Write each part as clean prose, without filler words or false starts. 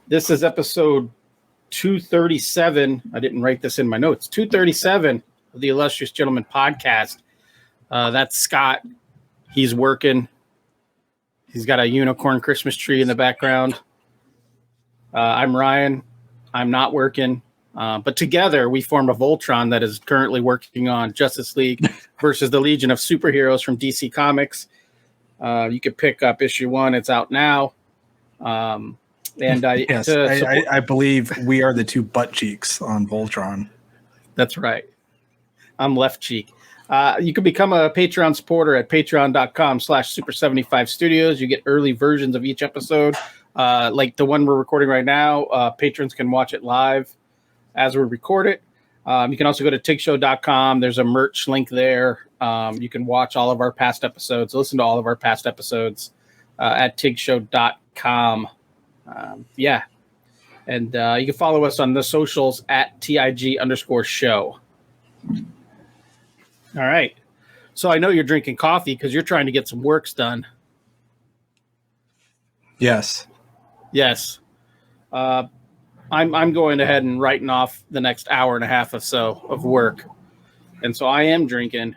This is episode 237. I didn't write this in my notes. 237 of the Illustrious Gentleman podcast. That's Scott. He's working. He's got a unicorn Christmas tree in the background. I'm Ryan. I'm not working. But together we formed a Voltron that is currently working on Justice League versus the Legion of Superheroes from DC Comics. You can pick up issue 1. It's out now. I believe we are the two butt cheeks on Voltron. That's right. I'm left cheek. You can become a Patreon supporter at patreon.com/super75studios. You get early versions of each episode. Like the one we're recording right now, patrons can watch it live as we record it. You can also go to tigshow.com. There's a merch link there. You can watch all of our past episodes, listen to all of our past episodes at tigshow.com. And you can follow us on the socials at TIG_show. All right. So I know you're drinking coffee because you're trying to get some works done. Yes. I'm going ahead and writing off the next hour and a half or so of work. And so I am drinking,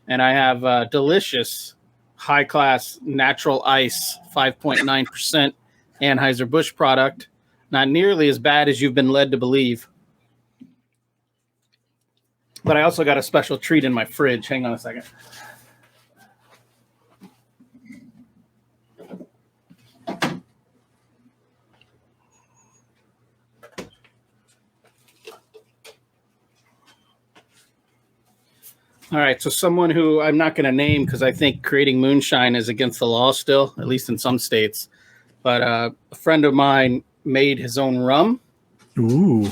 and I have a delicious high-class natural ice, 5.9% Anheuser-Busch product. Not nearly as bad as you've been led to believe. But I also got a special treat in my fridge. Hang on a second. All right, so someone who I'm not going to name because I think creating moonshine is against the law still, at least in some states. But a friend of mine made his own rum. Ooh.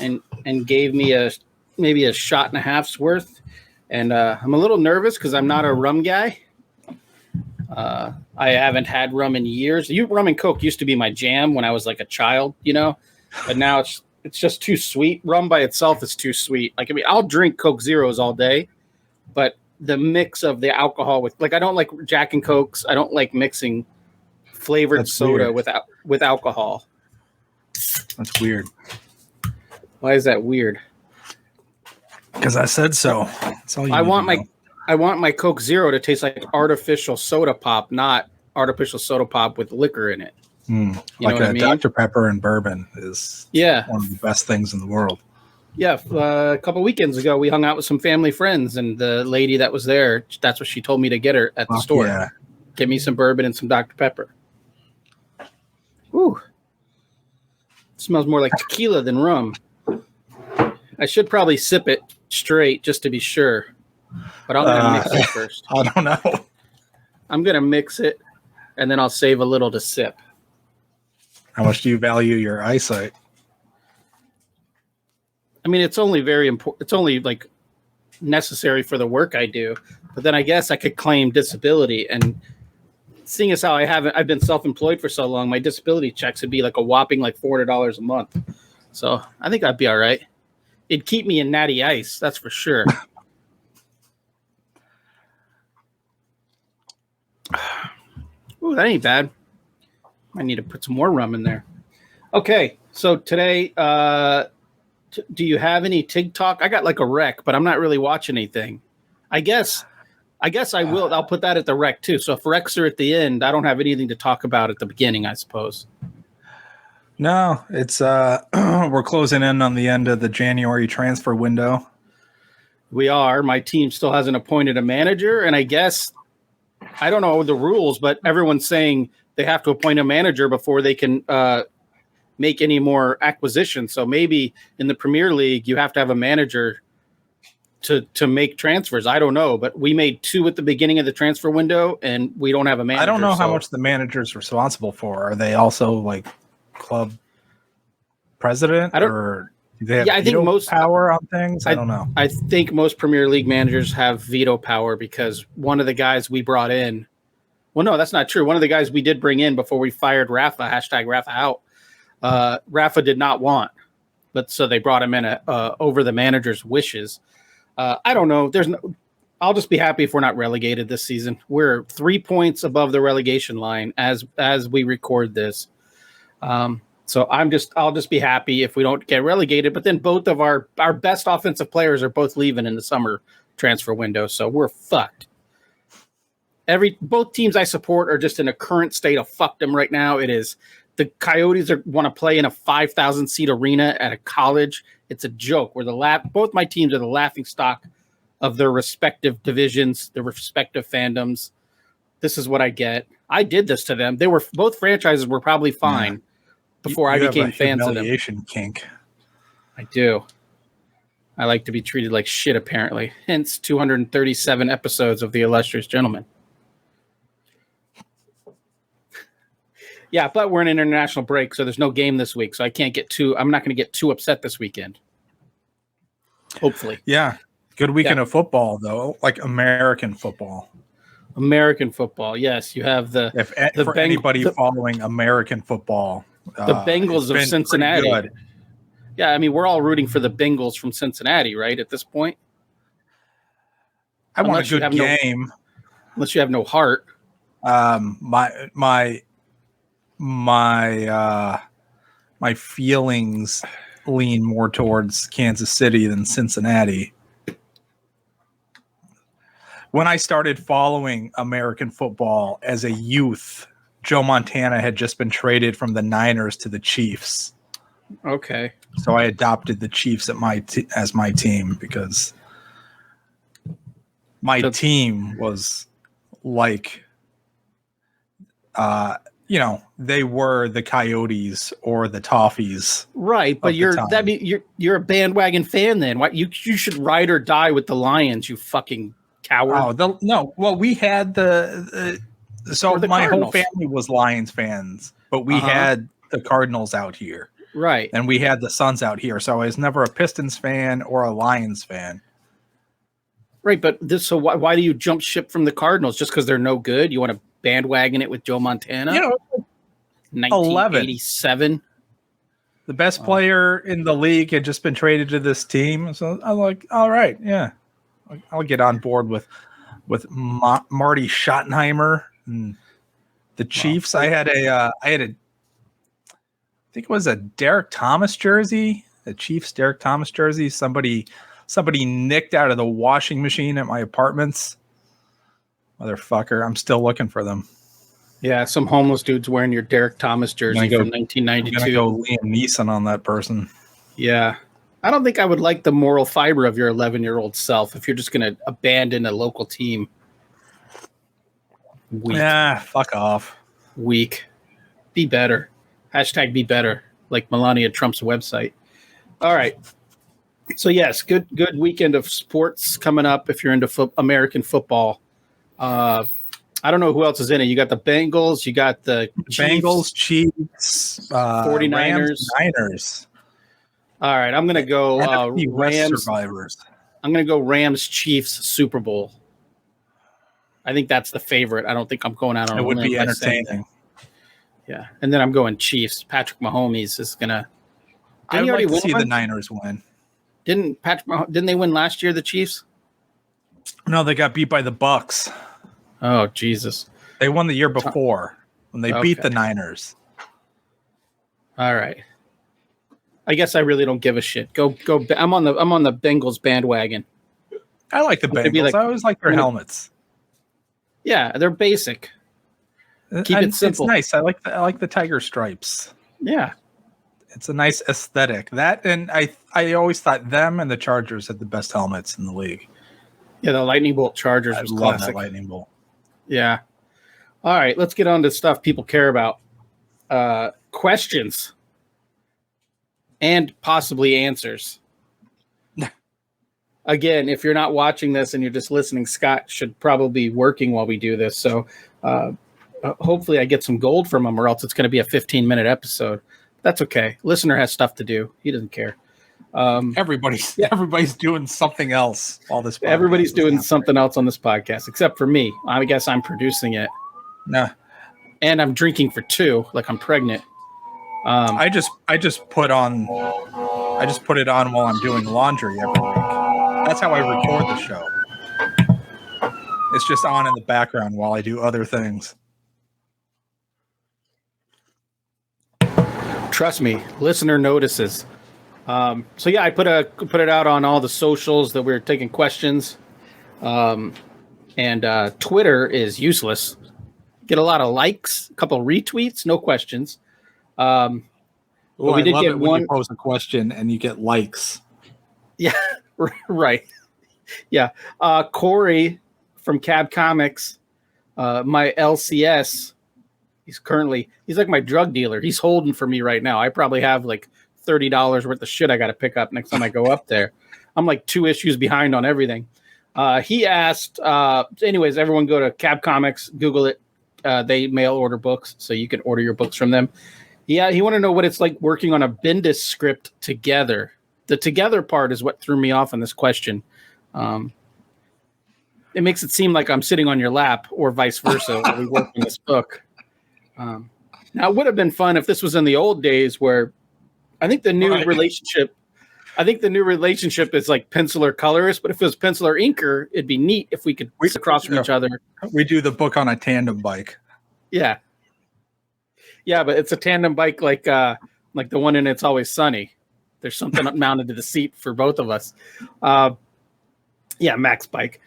And gave me maybe a shot and a half's worth. And I'm a little nervous because I'm not a rum guy. I haven't had rum in years. Rum and Coke used to be my jam when I was like a child, but now it's just too sweet. Rum by itself is too sweet. I'll drink Coke Zeros all day, but the mix of the alcohol I don't like Jack and Cokes. I don't like mixing flavored soda with alcohol. That's weird. Why is that weird? Because I said so. That's all you I want my Coke Zero to taste like artificial soda pop, not artificial soda pop with liquor in it. Like a Dr. Pepper and bourbon is one of the best things in the world. Yeah, a couple weekends ago, we hung out with some family friends, and the lady that was there, that's what she told me to get her at the store. Yeah. Get me some bourbon and some Dr. Pepper. Ooh. It smells more like tequila than rum. I should probably sip it straight just to be sure. But I'm going to mix it first. I don't know. I'm going to mix it, and then I'll save a little to sip. How much do you value your eyesight? It's only very important. It's only necessary for the work I do. But then I guess I could claim disability. And seeing as how I've been self-employed for so long, my disability checks would be a whopping $400 a month. So I think I'd be all right. It'd keep me in natty ice, that's for sure. Ooh, that ain't bad. I need to put some more rum in there. Okay, so today, do you have any TIG talk? I got a rec, but I'm not really watching anything. I guess I will. I'll put that at the rec too. So if recs are at the end, I don't have anything to talk about at the beginning, I suppose. No, it's we're closing in on the end of the January transfer window. We are. My team still hasn't appointed a manager, and I guess I don't know the rules, but everyone's saying they have to appoint a manager before they can make any more acquisitions. So maybe in the Premier League, you have to have a manager to make transfers. I don't know, but we made 2 at the beginning of the transfer window, and we don't have a manager. I don't know how much the manager's responsible for. Are they also club president, or do they have I think most power on things? I don't know. I think most Premier League managers have veto power because one of the guys we brought in. Well, no, that's not true. One of the guys we did bring in before we fired Rafa, #Rafa out. Rafa did not want, but so they brought him in over the manager's wishes. I don't know. I'll just be happy if we're not relegated this season. We're 3 points above the relegation line as we record this. So I'll just be happy if we don't get relegated. But then both of our best offensive players are both leaving in the summer transfer window, so we're fucked. Both teams I support are just in a current state of fuckdom right now. It is the Coyotes want to play in a 5,000 seat arena at a college. It's a joke. Both my teams are the laughing stock of their respective divisions, their respective fandoms. This is what I get. I did this to them. Both franchises were probably fine before I became fans of them. Humiliation kink. I do. I like to be treated like shit, apparently. Hence 237 episodes of The Illustrious Gentleman. Yeah, but we're in an international break, so there's no game this week. So I'm not going to get too upset this weekend. Hopefully. Yeah. Good weekend of football, though. Like American football. American football, yes. You have anybody following American football. The Bengals of Cincinnati. Yeah, I mean, we're all rooting for the Bengals from Cincinnati, right, at this point? I want a good game. Unless you have no heart. My feelings lean more towards Kansas City than Cincinnati. When I started following American football as a youth, Joe Montana had just been traded from the Niners to the Chiefs. Okay. So I adopted the Chiefs as my team because my team was like, they were the Coyotes or the Toffees. Right, but you're a bandwagon fan then. Why you should ride or die with the Lions, you fucking coward. Oh, no. Well, we had my Cardinals. Whole family was Lions fans, but we had the Cardinals out here. Right. And we had the Suns out here. So I was never a Pistons fan or a Lions fan. Right, but why do you jump ship from the Cardinals? Just because they're no good? You want to bandwagon it with Joe Montana? 1987. The best player in the league had just been traded to this team. So I'm like, all right, yeah. I'll get on board with Marty Schottenheimer and the Chiefs. Wow. I think it was a Derek Thomas jersey, the Chiefs Derek Thomas jersey. Somebody nicked out of the washing machine at my apartments. Motherfucker, I'm still looking for them. Yeah, some homeless dude's wearing your Derek Thomas jersey from 1992. I'm gonna go Liam Neeson on that person. Yeah. I don't think I would like the moral fiber of your 11-year-old self if you're just going to abandon a local team. Weak. Yeah, fuck off. Weak. Be better. # be better, like Melania Trump's website. All right. So, yes, good weekend of sports coming up if you're into American football. I don't know who else is in it. You got the Bengals. You got the Bengals, Chiefs, 49ers. Niners. All right, I'm going to go Rams survivors. I'm going to go Rams Chiefs Super Bowl. I think that's the favorite. I don't think I'm going out on a limb. It would be entertaining. Yeah, and then I'm going Chiefs. Patrick Mahomes is going to. I would like to see the Niners win. Didn't they win last year? The Chiefs? No, they got beat by the Bucks. Oh Jesus! They won the year before when they beat the Niners. All right. I guess I really don't give a shit. Go! I'm on the Bengals bandwagon. I like the Bengals. I always like their helmets. Yeah, they're basic. Keep it simple. It's nice. I like the tiger stripes. Yeah, it's a nice aesthetic. That and I always thought them and the Chargers had the best helmets in the league. Yeah, the Lightning Bolt Chargers was classic. Love that Lightning Bolt. Yeah. All right, let's get on to stuff people care about. Questions. And possibly answers. Again, if you're not watching this and you're just listening, Scott should probably be working while we do this. So hopefully I get some gold from him, or else it's going to be a 15-minute episode. That's okay. Listener has stuff to do. He doesn't care. Everybody's doing something else. Everybody's doing something else on this podcast, except for me. I guess I'm producing it. Nah. And I'm drinking for 2, like I'm pregnant. I just put it on while I'm doing laundry every week. That's how I record the show. It's just on in the background while I do other things. Trust me, listener notices. So yeah, I put it out on all the socials that we're taking questions, and Twitter is useless. Get a lot of likes, a couple retweets, no questions. But we I did love get it when one. you pose a question and you get likes. Yeah, right. Yeah, Corey from Cab Comics, my LCS. He's like my drug dealer. He's holding for me right now. I probably have like $30 worth of shit I got to pick up next time I go up there. I'm like 2 issues behind on everything. He asked, anyways, everyone go to Cab Comics, Google it. They mail order books, so you can order your books from them. Yeah, he wanted to know what it's like working on a Bendis script together. The together part is what threw me off on this question. It makes it seem like I'm sitting on your lap or vice versa while we work on this book. Now, it would have been fun if this was in the old days where I think the new relationship is like penciler colorist, but if it was penciler inker, it'd be neat if we could sit across from each other. We do the book on a tandem bike. Yeah. Yeah, but it's a tandem bike like the one in It's Always Sunny. There's something mounted to the seat for both of us. Yeah, Max bike.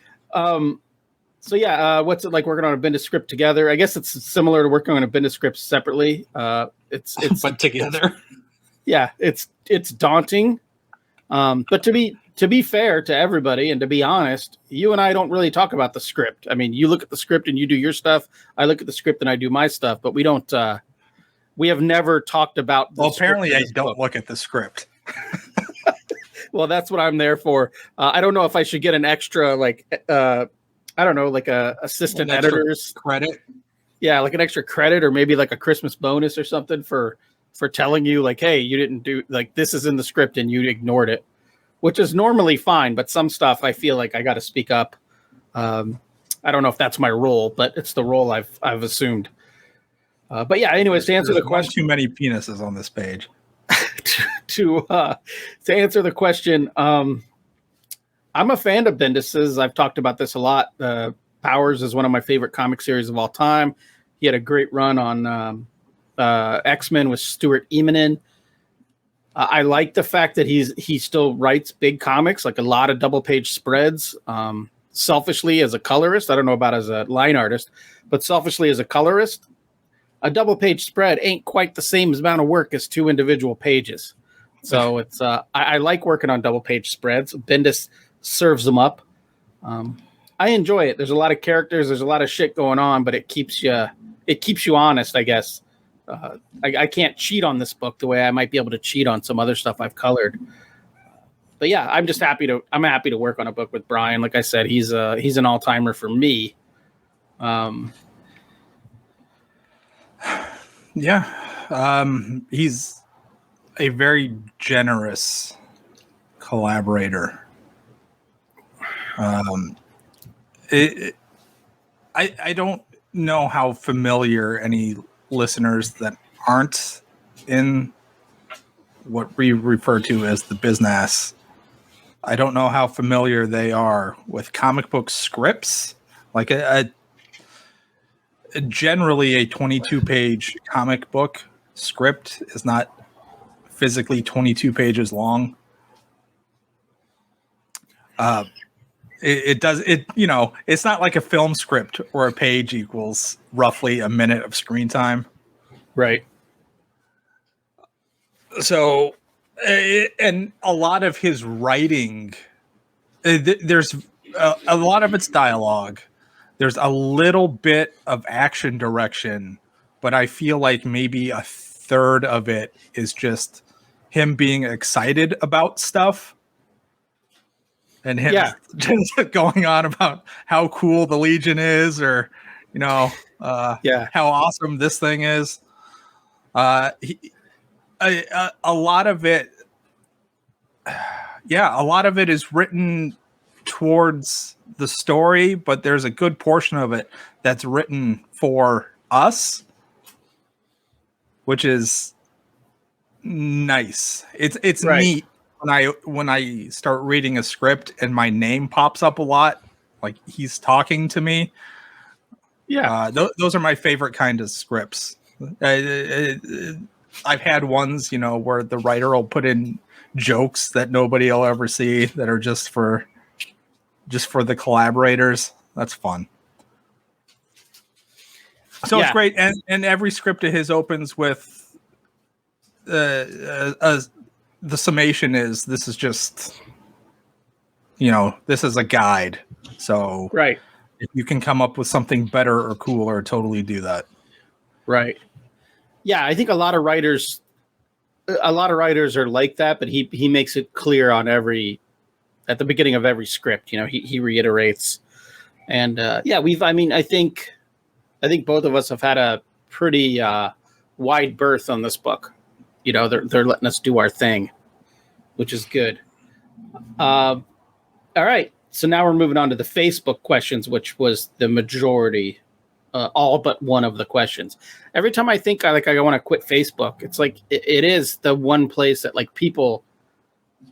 So yeah, what's it like working on a Bendis script together? I guess it's similar to working on a Bendis script separately. It's but together. Yeah, it's daunting. But to be fair to everybody and to be honest, you and I don't really talk about the script. I mean, you look at the script and you do your stuff. I look at the script and I do my stuff, but we don't. We have never talked about. Well, apparently, I don't look at the script. Well, that's what I'm there for. I don't know if I should get an extra, like, I don't know, like a assistant editor's credit. Yeah, like an extra credit, or maybe like a Christmas bonus or something for telling you, like, hey, you didn't do, like, this is in the script and you ignored it, which is normally fine. But some stuff I feel like I got to speak up. I don't know if that's my role, but it's the role I've assumed. But yeah, anyways, to answer the question, too many penises on this page. to answer the question, I'm a fan of Bendis's. I've talked about this a lot. Powers is one of my favorite comic series of all time. He had a great run on X-Men with Stuart Immonen. I like the fact that he still writes big comics, like a lot of double page spreads. Selfishly, as a colorist, I don't know about as a line artist, but selfishly as a colorist, a double page spread ain't quite the same amount of work as 2 individual pages. So it's I like working on double page spreads. Bendis serves them up. I enjoy it. There's a lot of characters. There's a lot of shit going on, but it keeps you honest, I guess. I can't cheat on this book the way I might be able to cheat on some other stuff I've colored. But yeah, I'm happy to work on a book with Brian. Like I said, he's an all-timer for me. Yeah. He's a very generous collaborator. I don't know how familiar any listeners that aren't in what we refer to as the business. I don't know how familiar they are with comic book scripts. Like generally a 22-page comic book script is not physically 22 pages long. It's not like a film script where a page equals roughly a minute of screen time. Right. So, and a lot of his writing, there's a lot of it's dialogue. There's a little bit of action direction, but I feel like maybe a third of it is just him being excited about stuff. And him just going on about how cool the Legion is, or, how awesome this thing is. A lot of it, a lot of it is written towards the story, but there's a good portion of it that's written for us, which is nice. It's right. Neat when I start reading a script and my name pops up a lot, like he's talking to me. Yeah, those are my favorite kind of scripts. I've had ones, where the writer will put in jokes that nobody will ever see that are just for the collaborators. That's fun. So it's great, and every script of his opens with the summation is this is just this is a guide. So right, if you can come up with something better or cooler, totally do that. Right. Yeah, I think a lot of writers are like that, but he makes it clear at the beginning of every script. He reiterates, and I think both of us have had a pretty wide berth on this book. They're letting us do our thing, which is good. All right, so now we're moving on to the Facebook questions, which was the majority, all but one of the questions. Every time I think I want to quit Facebook, it's like it is the one place that like people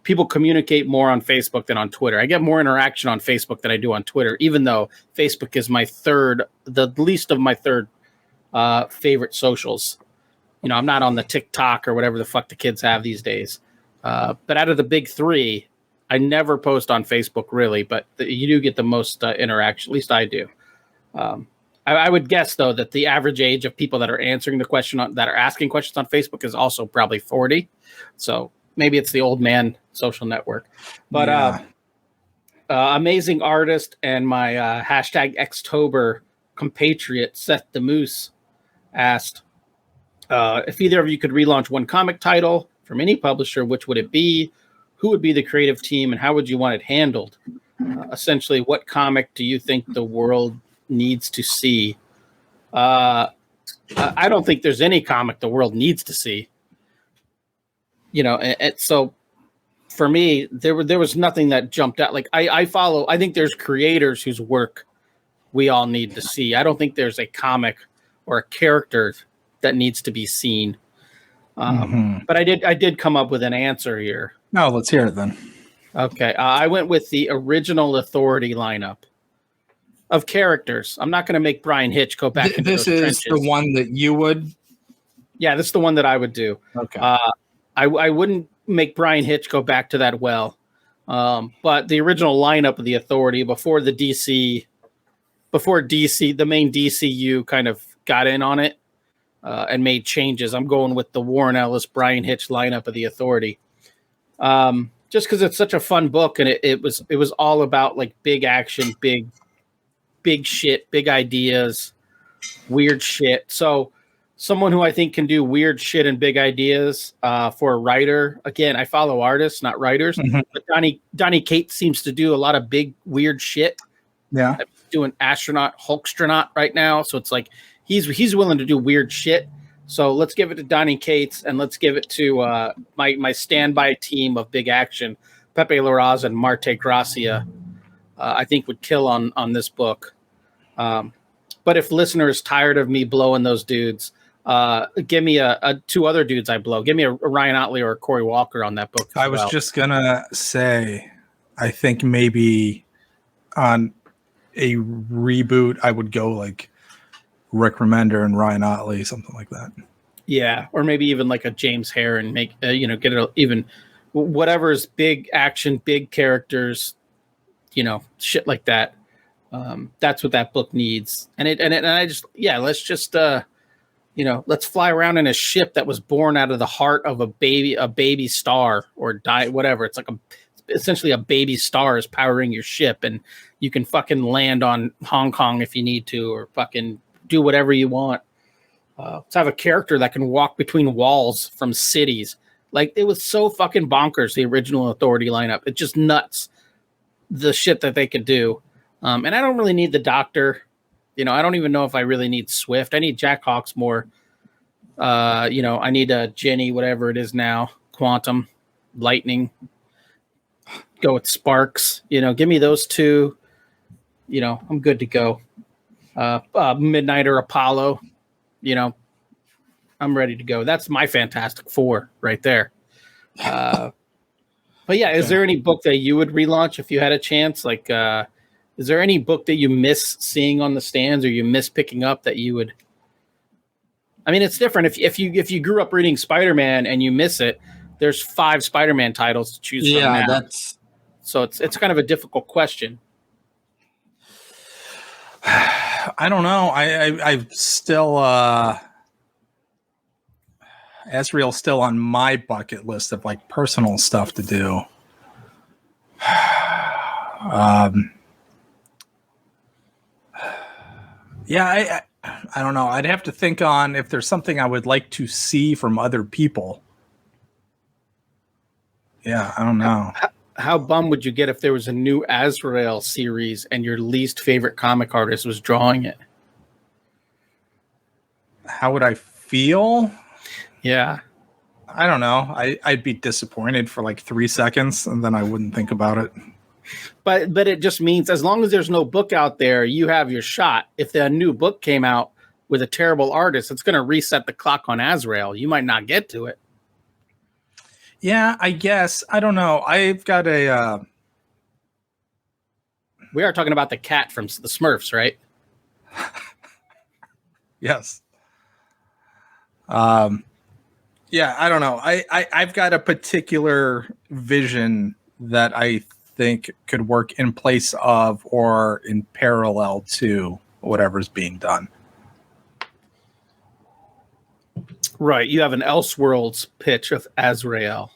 communicate more on Facebook than on Twitter. I get more interaction on Facebook than I do on Twitter, even though Facebook is the least of my third favorite socials. I'm not on the TikTok or whatever the fuck the kids have these days. But out of the big three, I never post on Facebook really, but you do get the most interaction. At least I do. I would guess though that the average age of people that are answering the question that are asking questions on Facebook is also probably 40. So maybe it's the old man social network. But amazing artist and my hashtag Xtober compatriot Seth the Moose asked if either of you could relaunch one comic title from any publisher, which would it be? Who would be the creative team, and how would you want it handled? Essentially, what comic do you think the world needs to see? I don't think there's any comic the world needs to see. So for me, there was nothing that jumped out. Like I think there's creators whose work we all need to see. I don't think there's a comic or a character that needs to be seen. But I did come up with an answer here. No, let's hear it then. Okay. I went with the original Authority lineup of characters. I'm not going to make Brian Hitch go back into those trenches. This is the one that you would? Yeah, this is the one that I would do. Okay. I wouldn't make Brian Hitch go back to that well. But the original lineup of the Authority before DC, the main DCU kind of got in on it and made changes. I'm going with the Warren Ellis, Brian Hitch lineup of the Authority. Just because it's such a fun book, and it was all about like big action, big shit, big ideas, weird shit. So someone who I think can do weird shit and big ideas for a writer. Again, I follow artists, not writers. Mm-hmm. But Donny Cates seems to do a lot of big weird shit. Yeah, I'm doing Hulkstronaut right now. So it's like he's willing to do weird shit. So let's give it to Donny Cates, and let's give it to my standby team of big action, Pepe Larraz and Marte Gracia. I think would kill on this book. But if listeners tired of me blowing those dudes, give me a two other dudes I blow. Give me a Ryan Otley or a Corey Walker on that book. I was just gonna say, I think maybe on a reboot, I would go like Rick Remender and Ryan Otley, something like that. Yeah, or maybe even like a James Hare and make get it even whatever's big action, big characters, shit like that. That's what that book needs. And let's just let's fly around in a ship that was born out of the heart of a baby star or die, whatever. It's like essentially a baby star is powering your ship, and you can fucking land on Hong Kong if you need to, or fucking do whatever you want. Let's have a character that can walk between walls from cities. Like, it was so fucking bonkers, the original Authority lineup. It's just nuts, the shit that they could do. And I don't really need the Doctor. I don't even know if I really need Swift. I need Jack Hawksmoor. I need a Jenny, whatever it is now, Quantum, Lightning. Go with Sparks. Give me those two. I'm good to go. Midnight or Apollo. I'm ready to go. That's my Fantastic Four right there. But yeah, is there any book that you would relaunch if you had a chance? Like, is there any book that you miss seeing on the stands or you miss picking up that you would I mean, it's different if you grew up reading Spider-Man and you miss it. There's 5 Spider-Man titles to choose from now. That's so it's kind of a difficult question. I don't know. I still Ezreal's still on my bucket list of like personal stuff to do. Yeah, I don't know. I'd have to think on if there's something I would like to see from other people. Yeah, I don't know. How bummed would you get if there was a new Azrael series and your least favorite comic artist was drawing it? How would I feel? Yeah. I don't know. I'd be disappointed for like 3 seconds and then I wouldn't think about it. But it just means as long as there's no book out there, you have your shot. If a new book came out with a terrible artist, it's going to reset the clock on Azrael. You might not get to it. Yeah, I guess. I don't know. I've got a... We are talking about the cat from the Smurfs, right? Yes. Yeah, I don't know. I've got a particular vision that I think could work in place of or in parallel to whatever's being done. Right. You have an Elseworlds pitch of Azrael.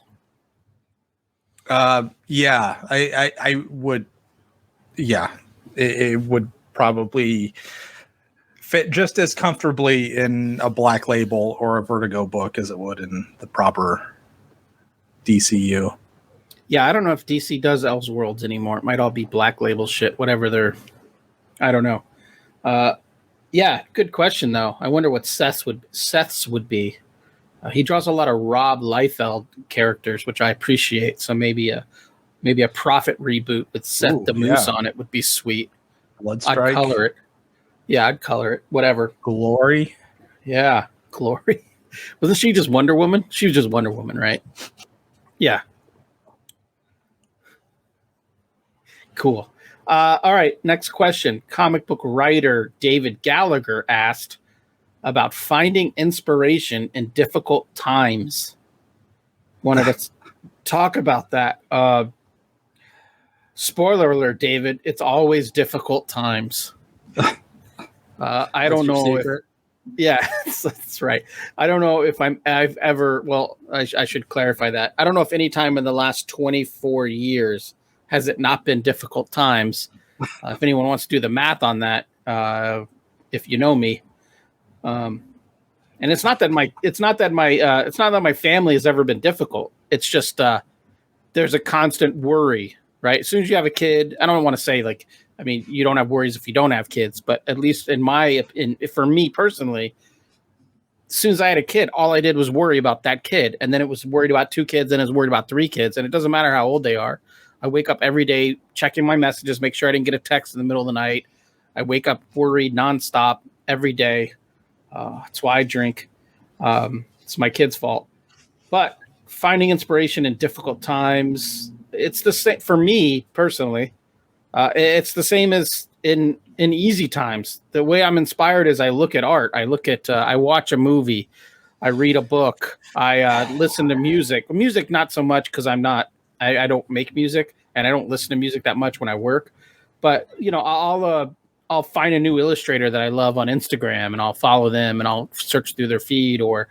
Yeah, I would. Yeah, it would probably fit just as comfortably in a Black Label or a Vertigo book as it would in the proper DCU. Yeah, I don't know if DC does Elseworlds anymore. It might all be Black Label shit, whatever they're... I don't know. Yeah, good question, though. I wonder what Seth's would be. He draws a lot of Rob Liefeld characters, which I appreciate. So maybe a Prophet reboot with Seth the Moose on it would be sweet. Bloodstrike. I'd color it. Yeah, I'd color it. Whatever. Glory. Yeah, Glory. Wasn't she just Wonder Woman? She was just Wonder Woman, right? Yeah. Cool. All right, next question. Comic book writer David Gallagher asked about finding inspiration in difficult times. Wanted to talk about that. Spoiler alert, David. It's always difficult times. I don't know. Yeah, that's right. I don't know if I've ever. Well, I should clarify that. I don't know if any time in the last 24 years has it not been difficult times. If anyone wants to do the math on that, if you know me, and it's not that my family has ever been difficult. It's just there's a constant worry, right? As soon as you have a kid, I don't want to say like, I mean, you don't have worries if you don't have kids, but at least for me personally, as soon as I had a kid, all I did was worry about that kid, and then it was worried about 2 kids, and it was worried about 3 kids, and it doesn't matter how old they are. I wake up every day checking my messages, make sure I didn't get a text in the middle of the night. I wake up worried nonstop every day. That's why I drink. It's my kid's fault. But finding inspiration in difficult times, it's the same for me personally. It's the same as in easy times. The way I'm inspired is I look at art. I watch a movie. I read a book. I listen to music. Music, not so much because I don't make music and I don't listen to music that much when I work. But you know, I'll find a new illustrator that I love on Instagram and I'll follow them and I'll search through their feed or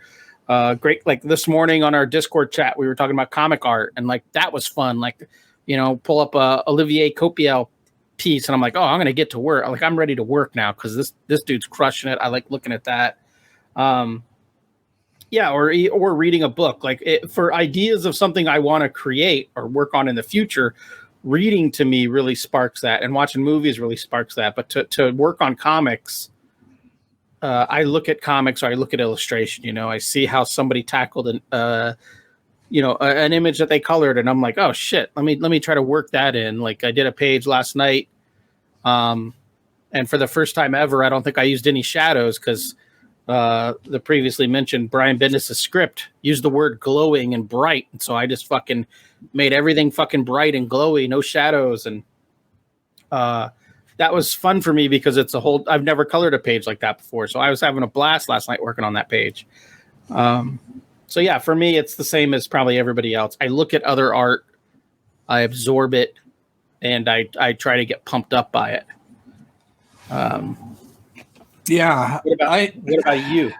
great. Like this morning on our Discord chat, we were talking about comic art and like that was fun. Like, you know, pull up a Olivier Copiel piece and I'm like, oh, I'm gonna get to work. Like I'm ready to work now because this dude's crushing it. I like looking at that. Yeah, or reading a book. Like for ideas of something I want to create or work on in the future, reading to me really sparks that, and watching movies really sparks that. But to work on comics, I look at comics or I look at illustration. You know, I see how somebody tackled an image that they colored, and I'm like, oh shit, let me try to work that in. Like I did a page last night, and for the first time ever, I don't think I used any shadows because the previously mentioned Brian Bendis' script used the word glowing and bright, and so I just fucking made everything fucking bright and glowy, no shadows, and that was fun for me because it's a whole. I've never colored a page like that before, so I was having a blast last night working on that page. So yeah, for me, it's the same as probably everybody else. I look at other art, I absorb it, and I try to get pumped up by it. Yeah. What about you?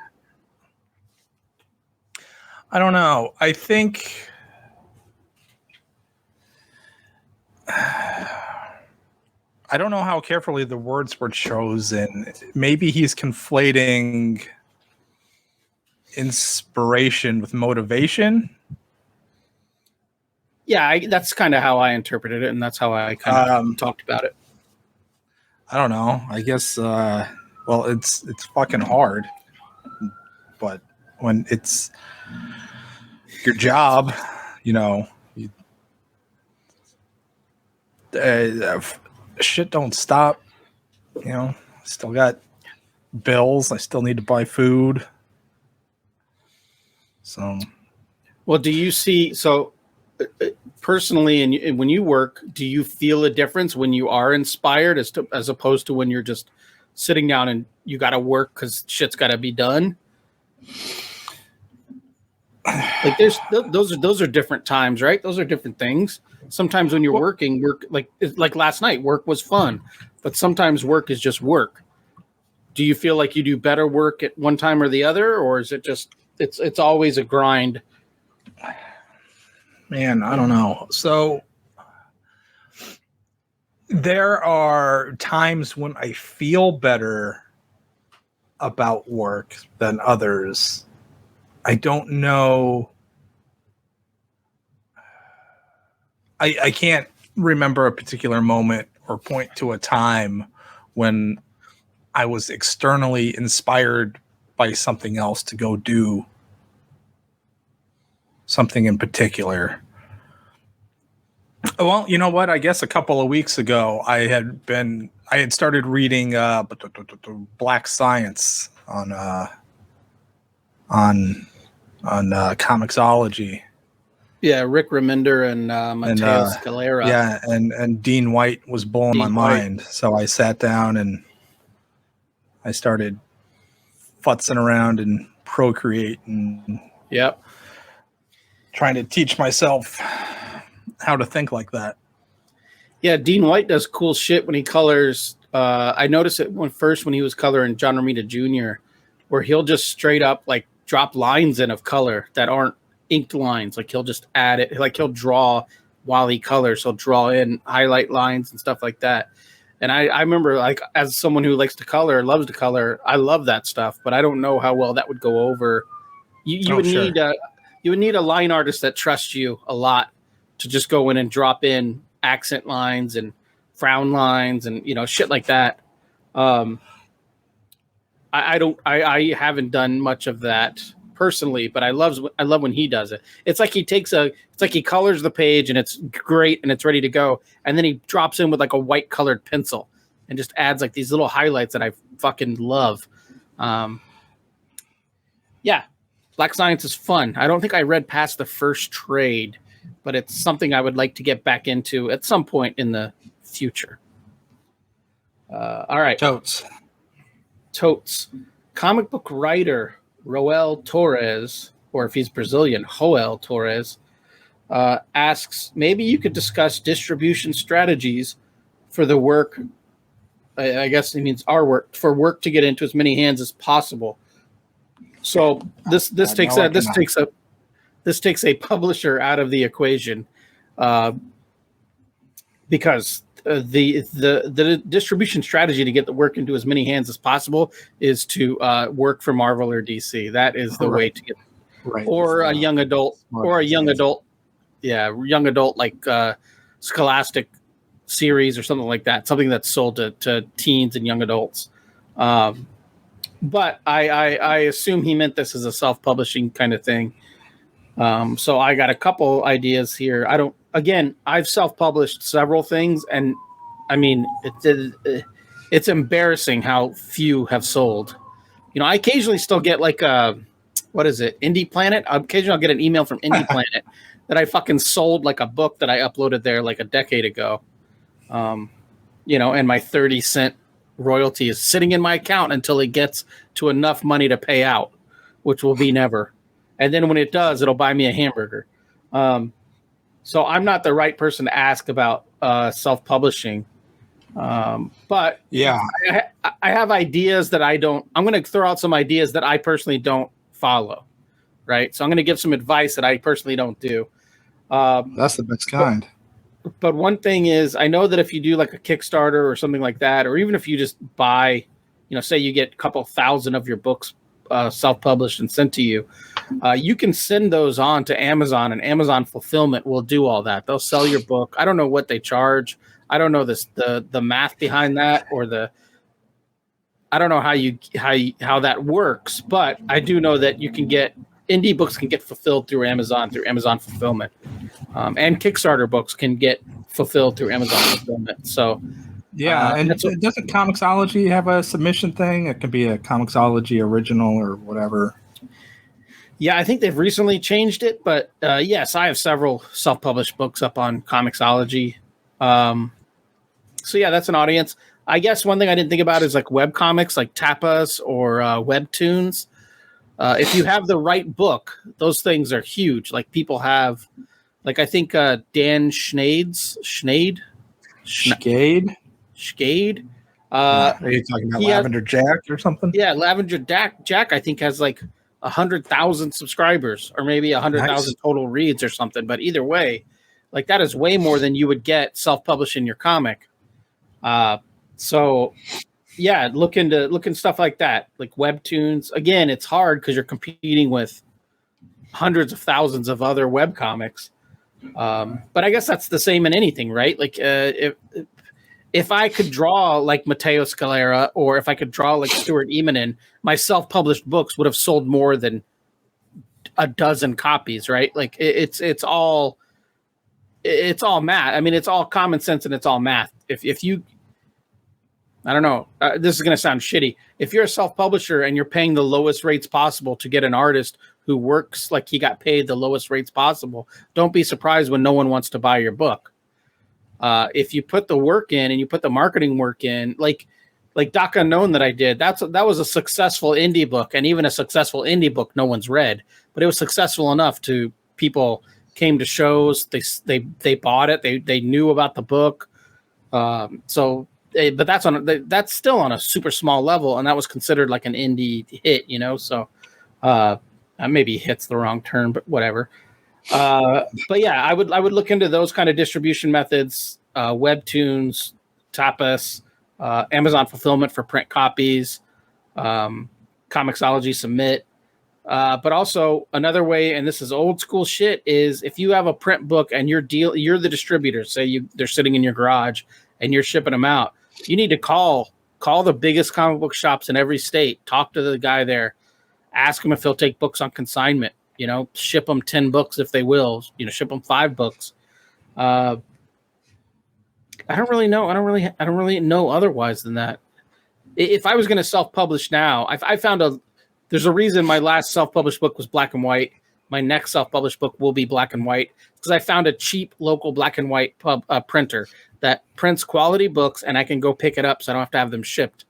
I don't know. I think I don't know how carefully the words were chosen. Maybe he's conflating inspiration with motivation. Yeah, that's kind of how I interpreted it, and that's how I kind of talked about it. I don't know. I guess well, it's fucking hard, but when it's your job, you know, shit don't stop. You know, still got bills. I still need to buy food. So, well, do you see? So, personally, and when you work, do you feel a difference when you are inspired as opposed to when you're just sitting down and you got to work because shit's got to be done? Like those are different times, right? Those are different things. Sometimes when you're working, work like last night, work was fun, but sometimes work is just work. Do you feel like you do better work at one time or the other, or is it just it's always a grind? Man, I don't know. So there are times when I feel better about work than others. I don't know. I can't remember a particular moment or point to a time when I was externally inspired by something else to go do something in particular. Well, you know what? I guess a couple of weeks ago, I had started reading Black Science on Comixology. Yeah, Rick Remender and Matteo Scalera. Yeah, and Dean White was blowing my mind. So I sat down and I started futzing around in Procreate and trying to teach myself how to think like that. Yeah, Dean White does cool shit when he colors. I noticed it when he was coloring John Romita Jr., where he'll just straight up like drop lines in of color that aren't inked lines. Like he'll just add it, like he'll draw while he colors. He'll draw in highlight lines and stuff like that. And I remember, like, as someone who likes to color, loves to color, I love that stuff, but I don't know how well that would go over. You would need a line artist that trusts you a lot to just go in and drop in accent lines and frown lines and shit like that. I haven't done much of that personally, but I love when he does it. It's like he colors the page and it's great and it's ready to go, and then he drops in with like a white colored pencil and just adds like these little highlights that I fucking love. Yeah, Black Science is fun. I don't think I read past the first trade, but it's something I would like to get back into at some point in the future. All right. Totes. Comic book writer Roel Torres, or if he's Brazilian, Joel Torres, asks, maybe you could discuss distribution strategies for the work. I guess it means our work, for work to get into as many hands as possible. So this takes a publisher out of the equation, because the distribution strategy to get the work into as many hands as possible is to work for Marvel or DC. That is the way to get, or a young adult, young adult like Scholastic series or something like that, something that's sold to teens and young adults. But I assume he meant this as a self-publishing kind of thing. So I got a couple ideas here. I've self-published several things, and I mean, it's embarrassing how few have sold. I occasionally still get like Indie Planet? Occasionally I'll get an email from Indie Planet that I fucking sold like a book that I uploaded there like a decade ago. and my 30-cent royalty is sitting in my account until it gets to enough money to pay out, which will be never. And then when it does, it'll buy me a hamburger. So I'm not the right person to ask about self-publishing. But yeah, I have ideas that I'm going to throw out some ideas that I personally don't follow. Right. So I'm going to give some advice that I personally don't do. That's the best kind. But one thing is, I know that if you do like a Kickstarter or something like that, or even if you just buy, say you get a couple thousand of your books self-published and sent to you, you can send those on to Amazon, and Amazon Fulfillment will do all that. They'll sell your book. I don't know what they charge. I don't know the math behind that, or I don't know how that works, but I do know that you can get indie books can get fulfilled through Amazon Fulfillment, and Kickstarter books can get fulfilled through Amazon Fulfillment. So, yeah, and doesn't Comixology have a submission thing? It could be a Comixology original or whatever. Yeah, I think they've recently changed it, but yes, I have several self-published books up on Comixology. So yeah, that's an audience. I guess one thing I didn't think about is like web comics, like Tapas or Webtoons. If you have the right book, those things are huge. Like people have, like I think Dan Schade. Are you talking about Lavender Jack or something? Yeah, Lavender Jack. I think has like 100,000 subscribers, or maybe 100,000 total reads or something. But either way, like that is way more than you would get self-publishing your comic. So yeah, look into stuff like that, like Webtoons. Again, it's hard because you're competing with hundreds of thousands of other web comics. But I guess that's the same in anything, right? Like if I could draw like Matteo Scalera, or if I could draw like Stuart Emanin, my self-published books would have sold more than a dozen copies, right? Like it's all math. I mean, it's all common sense and it's all math. If you, I don't know, this is going to sound shitty. If you're a self-publisher and you're paying the lowest rates possible to get an artist who works like he got paid the lowest rates possible, don't be surprised when no one wants to buy your book. If you put the work in and you put the marketing work in, like Doc Unknown that I did, that was a successful indie book, and even a successful indie book no one's read, but it was successful enough to people came to shows, they bought it, they knew about the book. But that's still on a super small level, and that was considered like an indie hit, So maybe hit's the wrong term, but whatever. But yeah, I would look into those kind of distribution methods: Webtoons, Tapas, Amazon Fulfillment for print copies, Comixology Submit. But also another way, and this is old school shit, is if you have a print book and you're the distributor, say they're sitting in your garage and you're shipping them out, you need to call the biggest comic book shops in every state, talk to the guy there, ask him if he'll take books on consignment, ship them 10 books if they will, ship them 5 books. I don't really know otherwise than that. If I was going to self-publish now, I found there's a reason my last self-published book was black and white. My next self-published book will be black and white, because I found a cheap local black and white printer that prints quality books, and I can go pick it up so I don't have to have them shipped.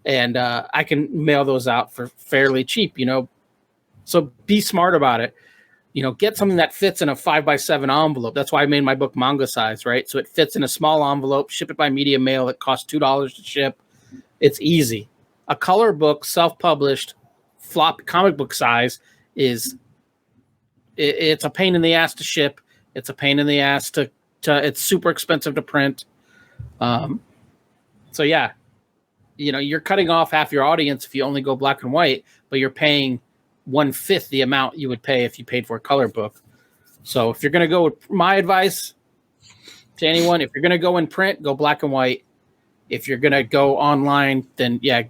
And I can mail those out for fairly cheap, So be smart about it. Get something that fits in a 5x7 envelope. That's why I made my book manga size, right? So it fits in a small envelope, ship it by media mail. It costs $2 to ship. It's easy. A color book, self-published, flop comic book size it's a pain in the ass to ship. It's a pain in the ass to it's super expensive to print. So yeah, you're cutting off half your audience if you only go black and white, but you're paying 1/5 the amount you would pay if you paid for a color book. So if you're going to go with my advice to anyone, if you're going to go in print, go black and white. If you're going to go online, then yeah,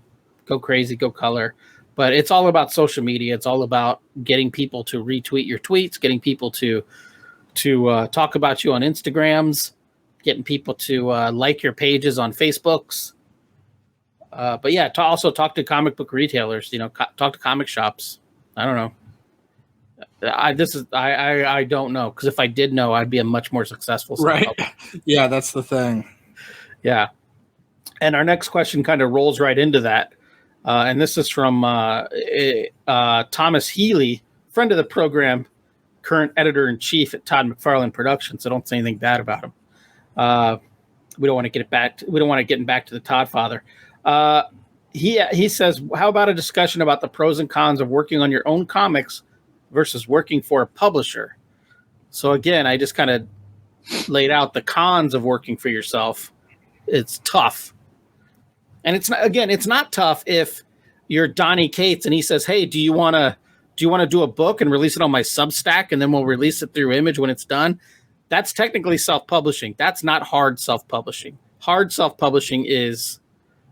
go crazy, go color. But it's all about social media. It's all about getting people to retweet your tweets, getting people to talk about you on Instagrams, getting people to like your pages on Facebooks. But yeah, also talk to comic book retailers. Talk to comic shops. I don't know. I don't know, because if I did know, I'd be a much more successful. Right. Yeah, that's the thing. Yeah. And our next question kind of rolls right into that. And this is from Thomas Healy, friend of the program, current editor-in-chief at Todd McFarlane Productions. So don't say anything bad about him. We don't want to get it back. We don't want to get back to the Todd father. He says, how about a discussion about the pros and cons of working on your own comics versus working for a publisher? So again, I just kind of laid out the cons of working for yourself. It's tough. And it's not tough if you're Donnie Cates and he says, hey, do you want to do a book and release it on my Substack and then we'll release it through Image when it's done? That's technically self-publishing. That's not hard self-publishing. Hard self-publishing is,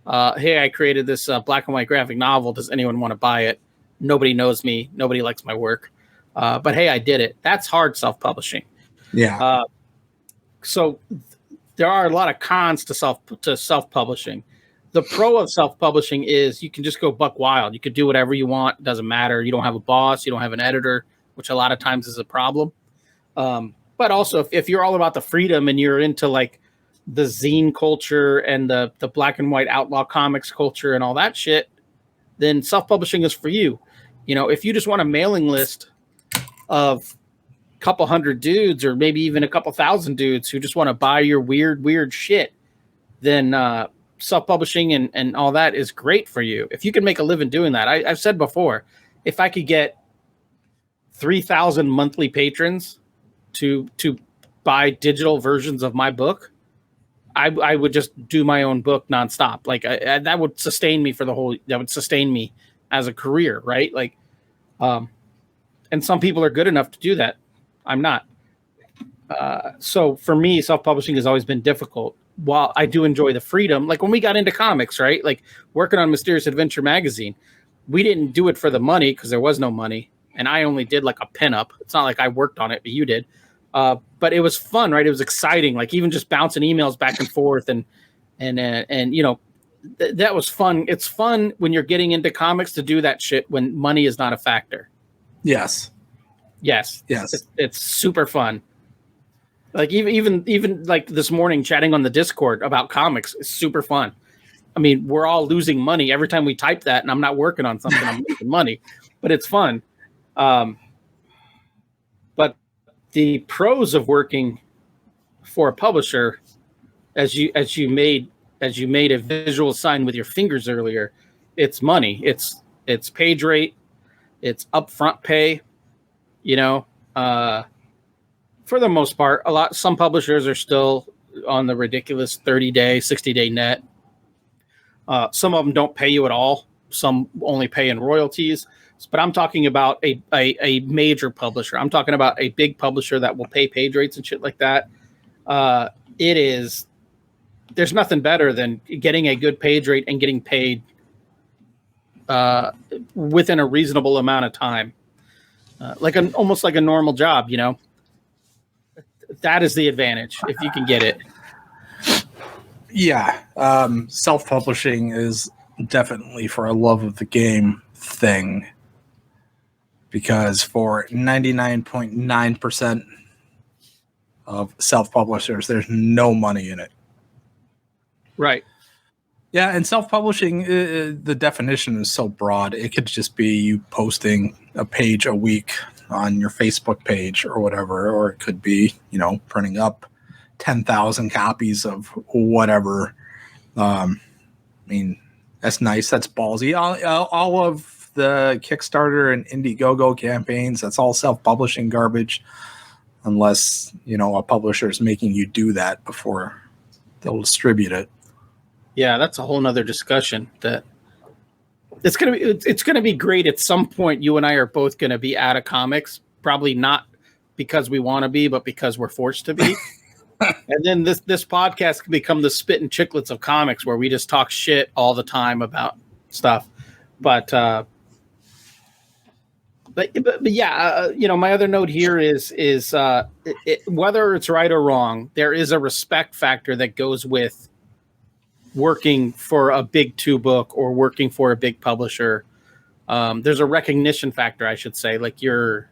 hey, I created this black and white graphic novel. Does anyone want to buy it? Nobody knows me. Nobody likes my work. But hey, I did it. That's hard self-publishing. Yeah. So there are a lot of cons to self-publishing. The pro of self-publishing is you can just go buck wild. You can do whatever you want. It doesn't matter. You don't have a boss. You don't have an editor, which a lot of times is a problem. But also, if you're all about the freedom and you're into like the zine culture and the black and white outlaw comics culture and all that shit, then self-publishing is for you. You know, if you just want a mailing list of a couple hundred dudes or maybe even a couple thousand dudes who just want to buy your weird shit, then self-publishing and all that is great for you. If you can make a living doing that. I've said before, if I could get 3,000 monthly patrons to buy digital versions of my book, I would just do my own book nonstop. Like that would sustain me that would sustain me as a career, right? Like, and some people are good enough to do that. I'm not. So for me, self-publishing has always been difficult. While I do enjoy the freedom, like when we got into comics, right? Like working on Mysterious Adventure magazine, we didn't do it for the money because there was no money. And I only did like a pinup. It's not like I worked on it, but you did. But it was fun, right? It was exciting. Like even just bouncing emails back and forth and you know, that was fun. It's fun when you're getting into comics to do that shit when money is not a factor. Yes. It's super fun. Like even like this morning chatting on the Discord about comics is super fun. I mean, we're all losing money every time we type that, and I'm not working on something. I'm losing money, but it's fun. But the pros of working for a publisher, as you made a visual sign with your fingers earlier, it's money. It's page rate. It's upfront pay. You know. For the most part, some publishers are still on the ridiculous 30-day, 60-day net. Some of them don't pay you at all. Some only pay in royalties. But I'm talking about a major publisher. I'm talking about a big publisher that will pay page rates and shit like that. There's nothing better than getting a good page rate and getting paid within a reasonable amount of time. Almost like a normal job, you know. That is the advantage if you can get it. Yeah. Self-publishing is definitely for a love of the game thing, because for 99.9% of self-publishers, there's no money in it. Right. Yeah, and self-publishing, the definition is so broad. It could just be you posting a page a week on your Facebook page or whatever, or it could be, you know, printing up 10,000 copies of whatever. I mean, that's nice. That's ballsy. All of the Kickstarter and Indiegogo campaigns, that's all self-publishing garbage, unless, you know, a publisher is making you do that before they'll distribute it. Yeah, that's a whole nother discussion. That it's gonna be great at some point. You and I are both gonna be out of comics, probably not because we want to be, but because we're forced to be. And then this podcast can become the spit and chicklets of comics, where we just talk shit all the time about stuff. But yeah, you know, my other note here is whether it's right or wrong, there is a respect factor that goes with working for a big two book or working for a big publisher. There's a recognition factor, I should say. Like you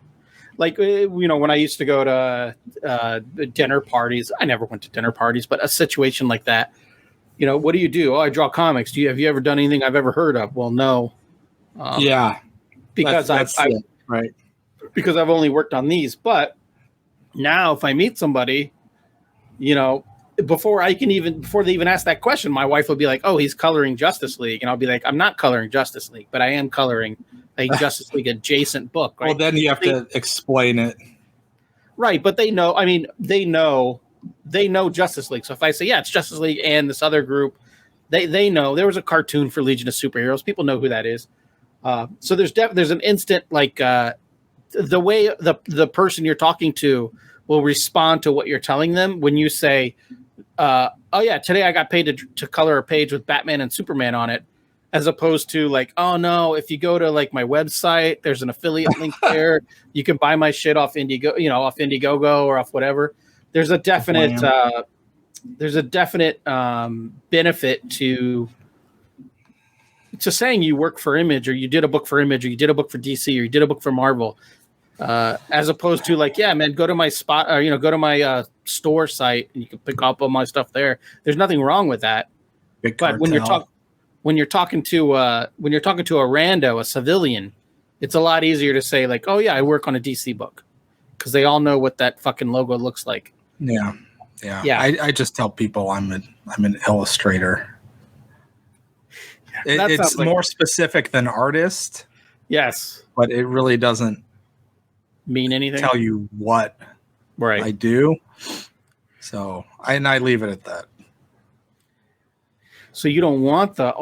know, when I used to go to dinner parties, I never went to dinner parties, but a situation like that, what do you do? Oh, I draw comics. Have you ever done anything I've ever heard of? Well, no. Because that's it, right. Because I've only worked on these. But now if I meet somebody, before they even ask that question, my wife will be like, oh, he's coloring Justice League. And I'll be like, I'm not coloring Justice League, but I am coloring a Justice League adjacent book. Right? Well, then you have to explain it. Right. But they know, they know Justice League. So if I say, yeah, it's Justice League and this other group, they know. There was a cartoon for Legion of Superheroes. People know who that is. So there's an instant, like, the way the person you're talking to will respond to what you're telling them when you say, oh yeah, today I got paid to color a page with Batman and Superman on it, as opposed to like, oh no, if you go to like my website, there's an affiliate link there. You can buy my shit off off Indiegogo or off whatever. There's a definite benefit to saying you work for Image, or you did a book for Image, or you did a book for DC, or you did a book for Marvel, as opposed to like, yeah, man, go to my spot, or go to my store site and you can pick up all my stuff there. There's nothing wrong with that. But when you're talking to a rando, a civilian, it's a lot easier to say like, oh yeah, I work on a DC book, because they all know what that fucking logo looks like. Yeah. I just tell people I'm an illustrator. It's more specific than artist. Yes, but it really doesn't mean anything. Tell you what I do. So I leave it at that. So you don't want that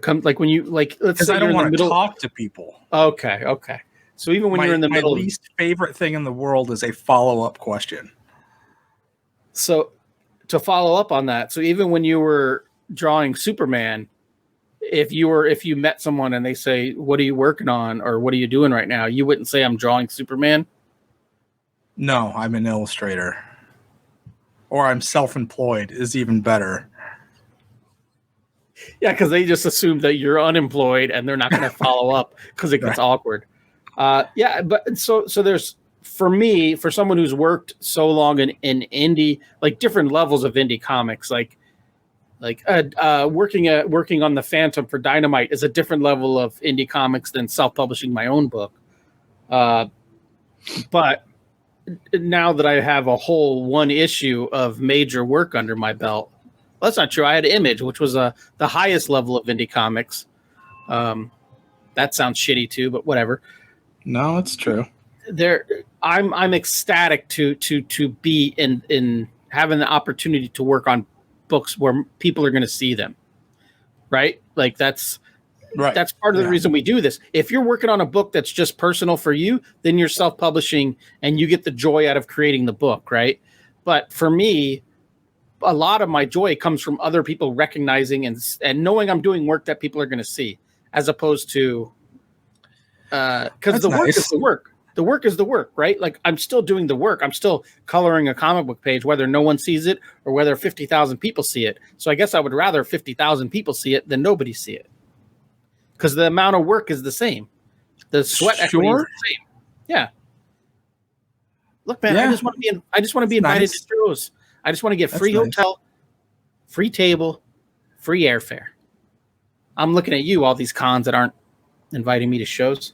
comes like when you like. Let's say I don't want to talk to people. Okay. So even when you're in the middle, my least favorite thing in the world is a follow-up question. So to follow up on that, so even when you were drawing Superman, if you met someone and they say, what are you working on, or what are you doing right now, you wouldn't say I'm drawing Superman? No, I'm an illustrator. Or I'm self-employed is even better. Yeah, because they just assume that you're unemployed and they're not going to follow up because it gets awkward. Yeah, but so there's, for me, for someone who's worked so long in indie, like different levels of indie comics, like working on the Phantom for Dynamite is a different level of indie comics than self-publishing my own book. But now that I have a whole one issue of major work under my belt, well, that's not true. I had Image, which was the highest level of indie comics. That sounds shitty too, but whatever. No, it's true. I'm ecstatic to be in having the opportunity to work on books where people are going to see them, right? Like that's part of the reason we do this. If you're working on a book that's just personal for you, then you're self-publishing and you get the joy out of creating the book, right? But for me, a lot of my joy comes from other people recognizing and knowing I'm doing work that people are going to see, as opposed to because the work is the work. The work is the work, right? Like I'm still doing the work. I'm still coloring a comic book page, whether no one sees it or whether 50,000 people see it. So I guess I would rather 50,000 people see it than nobody see it, because the amount of work is the same. The sweat equity is the same. Yeah. Look, man, I just want to be invited to shows. I just want to get free hotel, free table, free airfare. I'm looking at you, all these cons that aren't inviting me to shows.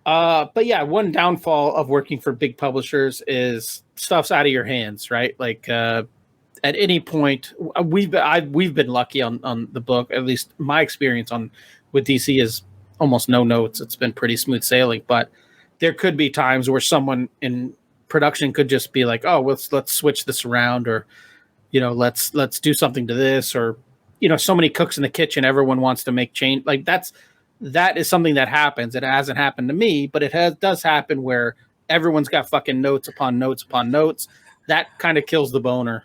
But yeah, one downfall of working for big publishers is stuff's out of your hands, right? Like at any point, we've been lucky on the book. At least my experience with DC is almost no notes. It's been pretty smooth sailing, but there could be times where someone in production could just be like, oh, let's switch this around, or let's do something to this, or so many cooks in the kitchen, everyone wants to make change. Like that is something that happens. It hasn't happened to me, but it does happen where everyone's got fucking notes upon notes upon notes. That kind of kills the boner.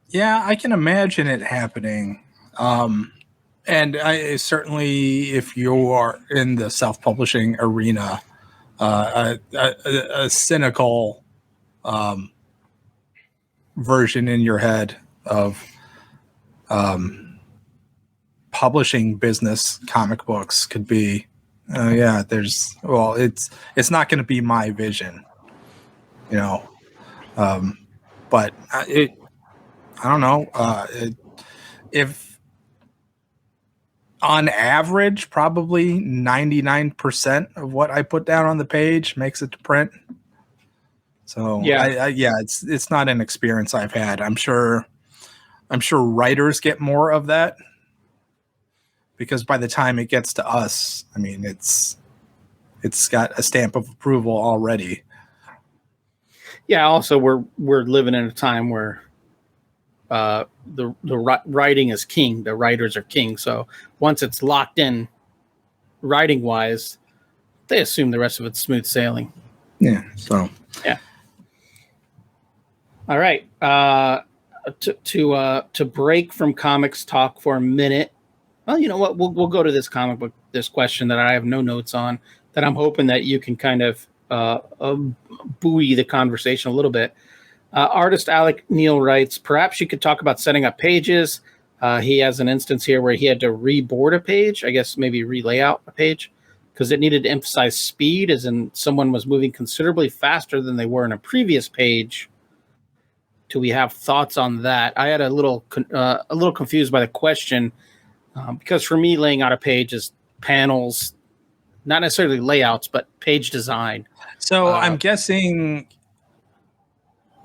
Yeah, I can imagine it happening. And I certainly, if you are in the self-publishing arena, a cynical version in your head of publishing business comic books could be, it's not going to be my vision, but I don't know. If on average, probably 99% of what I put down on the page makes it to print. So Yeah. it's not an experience I've had. I'm sure writers get more of that because by the time it gets to us, I mean, it's got a stamp of approval already. Yeah. Also, we're living in a time where the writing is king. The writers are king. So once it's locked in, writing wise, they assume the rest of it's smooth sailing. Yeah. So yeah. All right. To break from comics talk for a minute. Well, you know what? We'll go to this comic book, this question that I have no notes on, that I'm hoping that you can kind of buoy the conversation a little bit. Artist Alec Neal writes, perhaps you could talk about setting up pages. He has an instance here where he had to reboard a page, I guess maybe relayout a page, because it needed to emphasize speed, as in someone was moving considerably faster than they were in a previous page. Do we have thoughts on that? I had a little confused by the question, because for me, laying out a page is panels, not necessarily layouts, but page design. So I'm guessing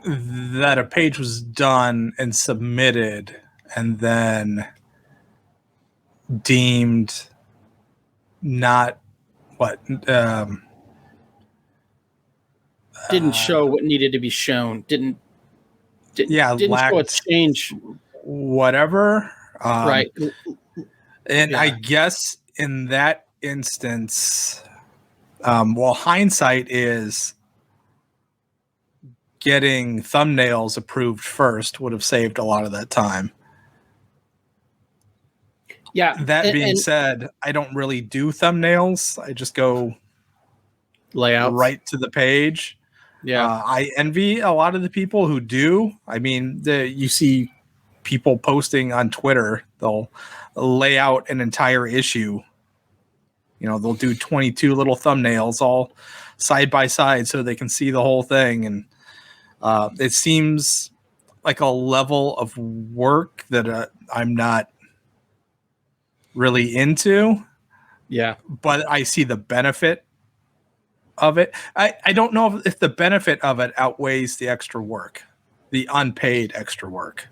that a page was done and submitted and then deemed not what didn't show what needed to be shown. Didn't show a change. Whatever. Right. And I guess in that instance, well, hindsight is getting thumbnails approved first would have saved a lot of that time. Yeah. That being said, I don't really do thumbnails. I just go layouts right to the page. Yeah. I envy a lot of the people who do. I mean, you see people posting on Twitter, they'll lay out an entire issue. You know, they'll do 22 little thumbnails all side by side so they can see the whole thing. And it seems like a level of work that I'm not really into. Yeah. But I see the benefit of it. I don't know if the benefit of it outweighs the extra work, the unpaid extra work.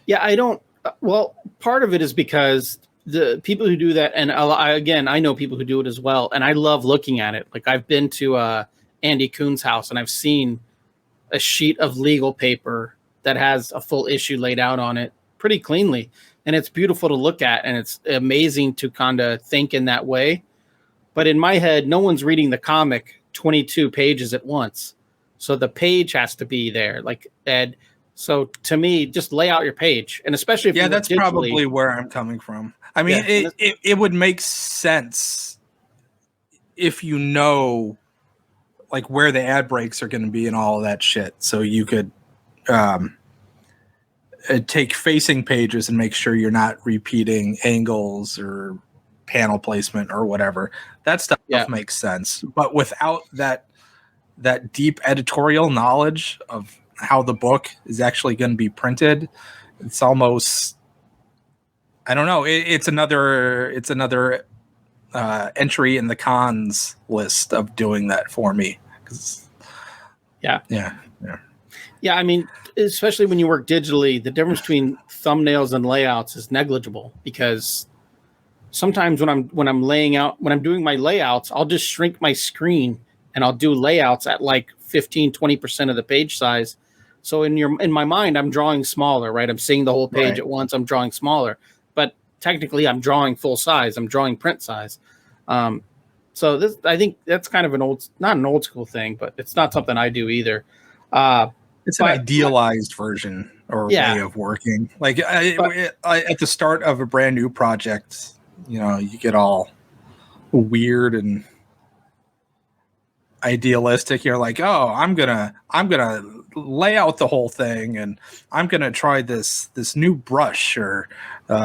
Yeah, I don't. Well, part of it is because the people who do that, and I know people who do it as well, and I love looking at it. Like, I've been to Andy Kuhn's house, and I've seen a sheet of legal paper that has a full issue laid out on it pretty cleanly, and it's beautiful to look at, and it's amazing to kind of think in that way. But in my head, no one's reading the comic 22 pages at once, so the page has to be there. Like, Ed. So to me, just lay out your page, and especially if that's probably where I'm coming from. I mean, it would make sense if you know, like, where the ad breaks are going to be and all of that shit. So you could take facing pages and make sure you're not repeating angles or panel placement or whatever. That stuff makes sense. But without that deep editorial knowledge of how the book is actually going to be printed, it's almost, I don't know. It's another entry in the cons list of doing that for me. Yeah. I mean, especially when you work digitally, the difference between thumbnails and layouts is negligible, because sometimes when I'm doing my layouts, I'll just shrink my screen and I'll do layouts at like 15-20% of the page size. So in my mind, I'm drawing smaller, right? I'm seeing the whole page at once. I'm drawing smaller, but technically I'm drawing full size. I'm drawing print size. So this, I think that's kind of not an old school thing, but it's not something I do either. It's an idealized version or way of working. Like at the start of a brand new project, you know, you get all weird and idealistic. You're like, oh, I'm gonna lay out the whole thing, and I'm gonna try this new brush, or you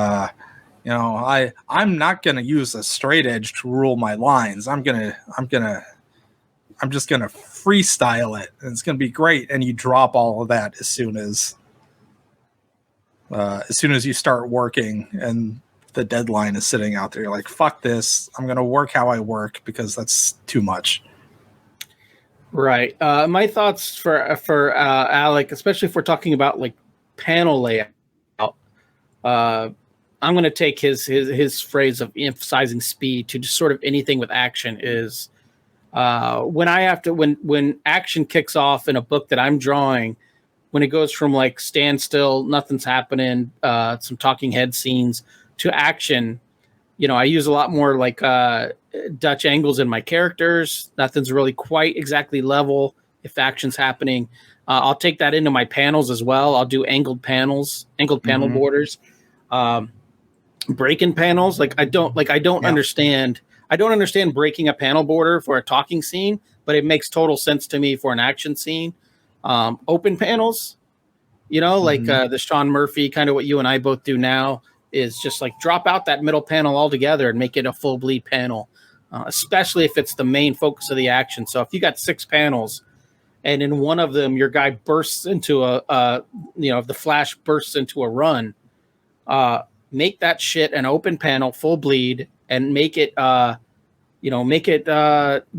know, I'm not gonna use a straight edge to rule my lines. I'm just gonna freestyle it, and it's gonna be great. And you drop all of that as soon as As soon as you start working and the deadline is sitting out there, you're like, fuck this. I'm going to work how I work because that's too much. Right. My thoughts for Alec, especially if we're talking about like panel layout, I'm going to take his phrase of emphasizing speed to just sort of anything with action is when action kicks off in a book that I'm drawing, when it goes from like standstill, nothing's happening, some talking head scenes to action, I use a lot more like Dutch angles in my characters. Nothing's really quite exactly level if action's happening. I'll take that into my panels as well. I'll do angled panel borders. Break-in panels, I don't understand. I don't understand breaking a panel border for a talking scene, but it makes total sense to me for an action scene. Open panels, the Sean Murphy, kind of what you and I both do now, is just like drop out that middle panel altogether and make it a full bleed panel, especially if it's the main focus of the action. So if you got 6 panels and in one of them your guy bursts into the Flash bursts into a run, make that shit an open panel, full bleed, and make it go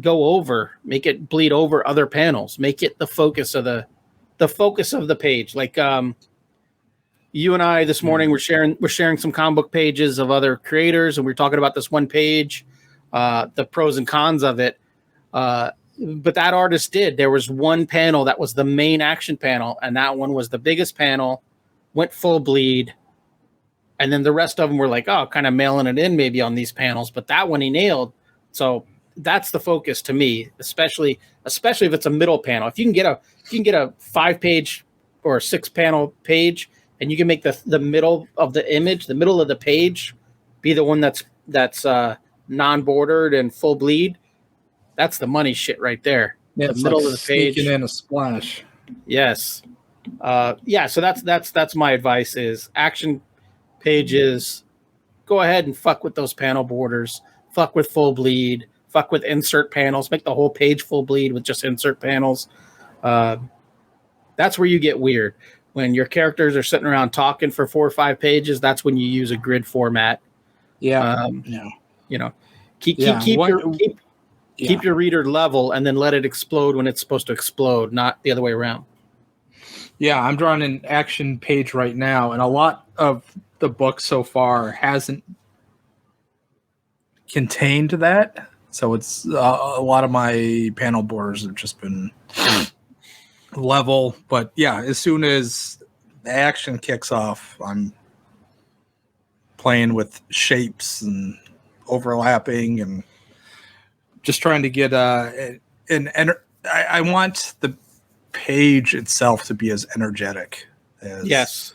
over, make it bleed over other panels, make it the focus of the page. Like you and I this morning we're sharing some comic book pages of other creators, and we're talking about this one page, the pros and cons of it. But that artist there was one panel that was the main action panel, and that one was the biggest panel, went full bleed. And then the rest of them were like, oh, kind of mailing it in maybe on these panels, but that one he nailed. So that's the focus to me, especially if it's a middle panel. If you can get a 5-page or a 6-panel page, and you can make the middle of the image, the middle of the page, be the one that's non-bordered and full bleed, that's the money shit right there. Yeah, the middle of the page, sneaking in a splash. Yes. So that's my advice is action pages, go ahead and fuck with those panel borders, fuck with full bleed, fuck with insert panels, make the whole page full bleed with just insert panels. That's where you get weird. When your characters are sitting around talking for 4 or 5 pages, that's when you use a grid format. Yeah. Keep your reader level and then let it explode when it's supposed to explode, not the other way around. Yeah, I'm drawing an action page right now, and a lot of the book so far hasn't contained that. So it's a lot of my panel borders have just been level. But yeah, as soon as the action kicks off, I'm playing with shapes and overlapping and just trying to get I want the page itself to be as energetic as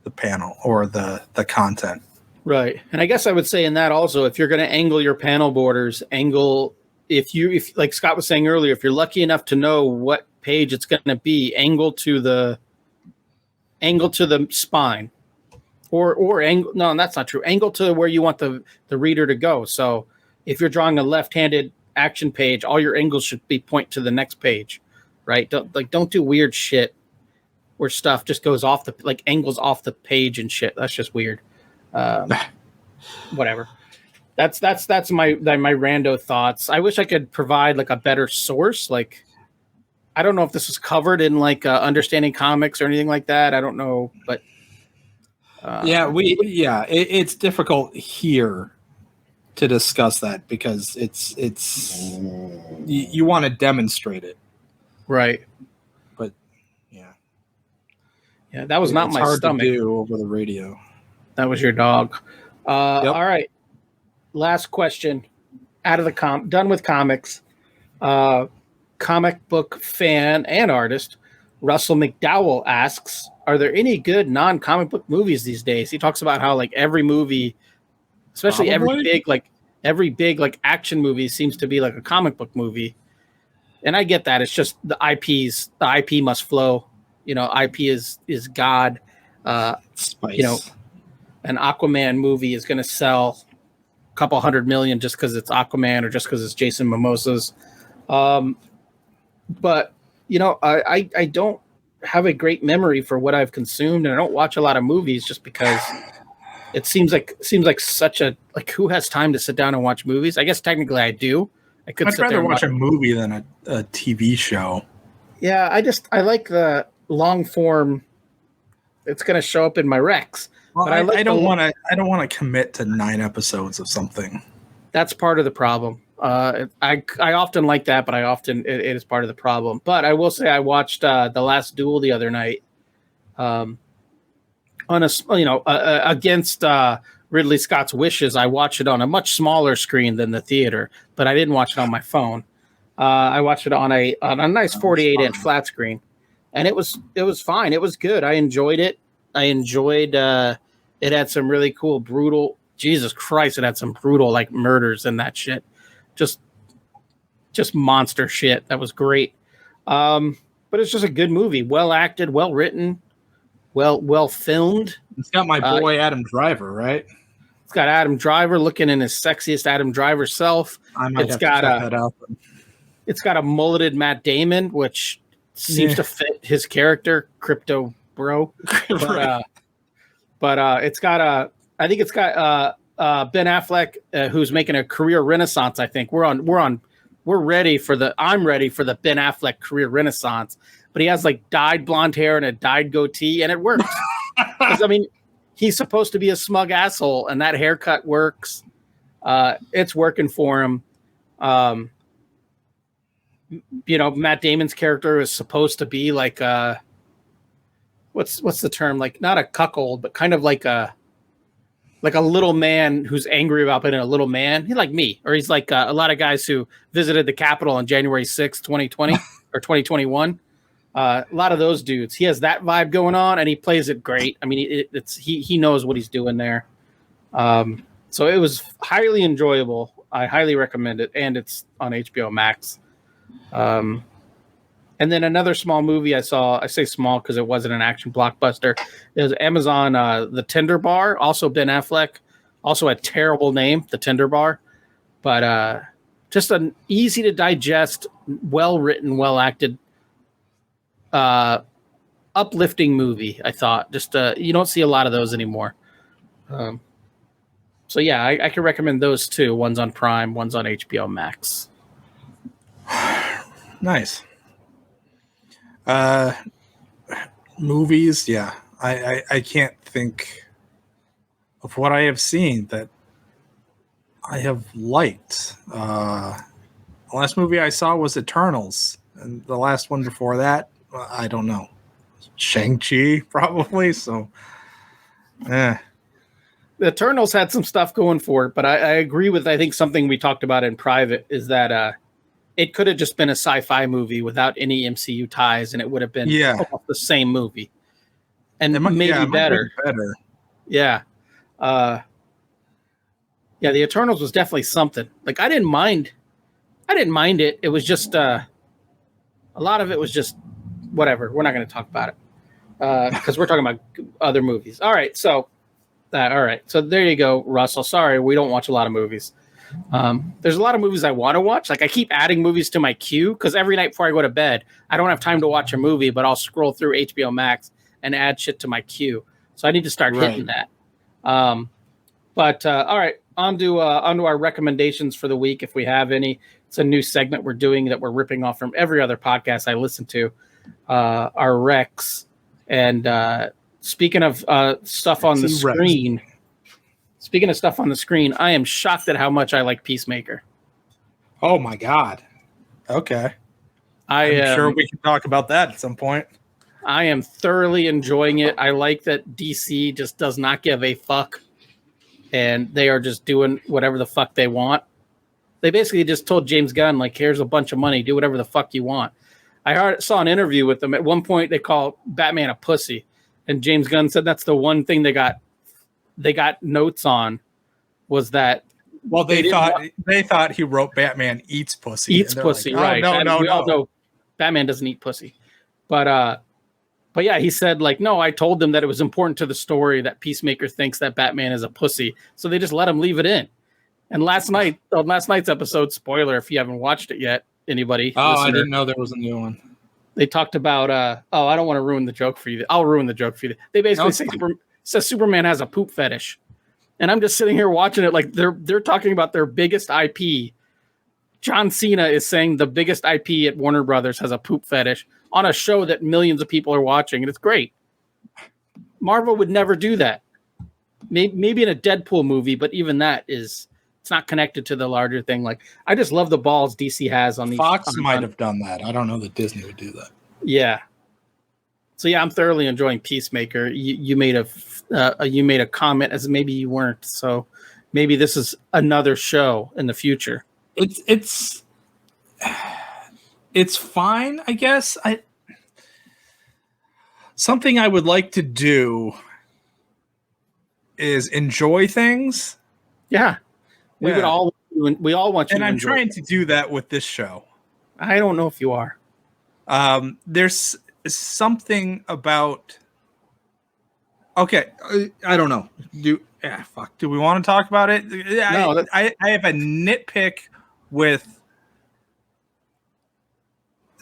the panel or the content. Right. And I guess I would say in that also, if you're going to angle your panel borders, if like Scott was saying earlier, if you're lucky enough to know what page it's going to be, angle to the spine or angle. No, that's not true. Angle to where you want the reader to go. So if you're drawing a left-handed action page, all your angles should be point to the next page, right? Don't do weird shit where stuff just goes off angles off the page and shit. That's just weird. Whatever. That's my rando thoughts. I wish I could provide like a better source. Like, I don't know if this was covered in like Understanding Comics or anything like that. I don't know, but it's difficult here to discuss that because it's you want to demonstrate it, right? But yeah, that was not my hard stomach. To do over the radio. That was your dog. Yep. All right. Last question. Out of the done with comics. Comic book fan and artist Russell McDowell asks, "Are there any good non-comic book movies these days?" He talks about how like every movie, especially every big action movie, seems to be like a comic book movie. And I get that. It's just the IP must flow. IP is God. Spice. An Aquaman movie is going to sell a couple 100 million just because it's Aquaman or just because it's Jason Momoa's. But I don't have a great memory for what I've consumed, and I don't watch a lot of movies just because it seems like such a like who has time to sit down and watch movies? I guess technically I do. I'd rather watch a movie than a TV show. Yeah, I like the long form. It's going to show up in my recs. Well, but I don't want to commit to 9 episodes of something. That's part of the problem. I often like that, but it is part of the problem. But I will say I watched The Last Duel the other night, on against Ridley Scott's wishes. I watched it on a much smaller screen than the theater, but I didn't watch it on my phone. I watched it on a nice 48-inch flat screen, and it was fine. It was good. I enjoyed it. It had some really cool, brutal. Jesus Christ! It had some brutal like murders and that shit. Just monster shit. That was great. But it's just a good movie. Well acted, well written, well filmed. It's got my boy Adam Driver, right? It's got Adam Driver looking in his sexiest Adam Driver self. It's got a mulleted Matt Damon, which seems to fit his character, crypto bro. But it's got Ben Affleck, who's making a career renaissance. I think I'm ready for the Ben Affleck career renaissance. But he has like dyed blonde hair and a dyed goatee, and it works. I mean, he's supposed to be a smug asshole, and that haircut works. It's working for him. Matt Damon's character is supposed to be like what's the term? Like not a cuckold, but kind of like a little man who's angry about being a little man. He's like me, or he's like a lot of guys who visited the Capitol on January 6th, 2020 or 2021. A lot of those dudes. He has that vibe going on, and he plays it great. I mean, he knows what he's doing there. So it was highly enjoyable. I highly recommend it, and it's on HBO Max. And then another small movie I saw, I say small because it wasn't an action blockbuster. It was Amazon, The Tender Bar, also Ben Affleck, also a terrible name, The Tender Bar, but just an easy to digest, well written, well acted, uplifting movie. I thought just you don't see a lot of those anymore. So yeah, I can recommend those two. One's on Prime, one's on HBO Max. Nice. Movies, yeah. I can't think of what I have seen that I have liked. The last movie I saw was Eternals, and the last one before that, I don't know. Shang-Chi, probably. So, The Eternals had some stuff going for it, but I agree with, I think something we talked about in private is that it could have just been a sci-fi movie without any MCU ties, and it would have been almost the same movie, and maybe better. Yeah, the Eternals was definitely something. Like I didn't mind it. It was just a lot of it was just whatever. We're not going to talk about it because we're talking about other movies. All right, so there you go, Russell. Sorry, we don't watch a lot of movies. There's a lot of movies I want to watch. Like I keep adding movies to my queue because every night before I go to bed, I don't have time to watch a movie, but I'll scroll through HBO Max and add shit to my queue. So I need to start hitting that. All right, on to our recommendations for the week, if we have any. It's a new segment we're doing that we're ripping off from every other podcast I listen to, our recs. And speaking of stuff on the screen. Speaking of stuff on the screen, I am shocked at how much I like Peacemaker. Oh my God. Okay. I'm sure we can talk about that at some point. I am thoroughly enjoying it. I like that DC just does not give a fuck, and they are just doing whatever the fuck they want. They basically just told James Gunn, like, here's a bunch of money, do whatever the fuck you want. I saw an interview with them. At one point, they call Batman a pussy, and James Gunn said that's the one thing they got notes on was that. Well, they thought he wrote Batman eats pussy. Eats pussy, like, right? No. No, Batman doesn't eat pussy, but yeah, he said like, no, I told them that it was important to the story that Peacemaker thinks that Batman is a pussy, so they just let him leave it in. And last night's episode, spoiler if you haven't watched it yet, anybody? Oh, listener, I didn't know there was a new one. They talked about I don't want to ruin the joke for you. I'll ruin the joke for you. They basically says Superman has a poop fetish. And I'm just sitting here watching it like they're talking about their biggest IP. John Cena is saying the biggest IP at Warner Brothers has a poop fetish on a show that millions of people are watching, and it's great. Marvel would never do that. Maybe in a Deadpool movie, but even that it's not connected to the larger thing. Like, I just love the balls DC has on these. Fox might have done that. I don't know that Disney would do that. Yeah. So yeah, I'm thoroughly enjoying Peacemaker. You made a comment as maybe you weren't. So maybe this is another show in the future. It's fine, I guess. Something I would like to do is enjoy things. Yeah. We all want you. And I'm trying to do that with this show. I don't know if you are. There's something about. Okay, I don't know. Do we want to talk about it? No, I have a nitpick with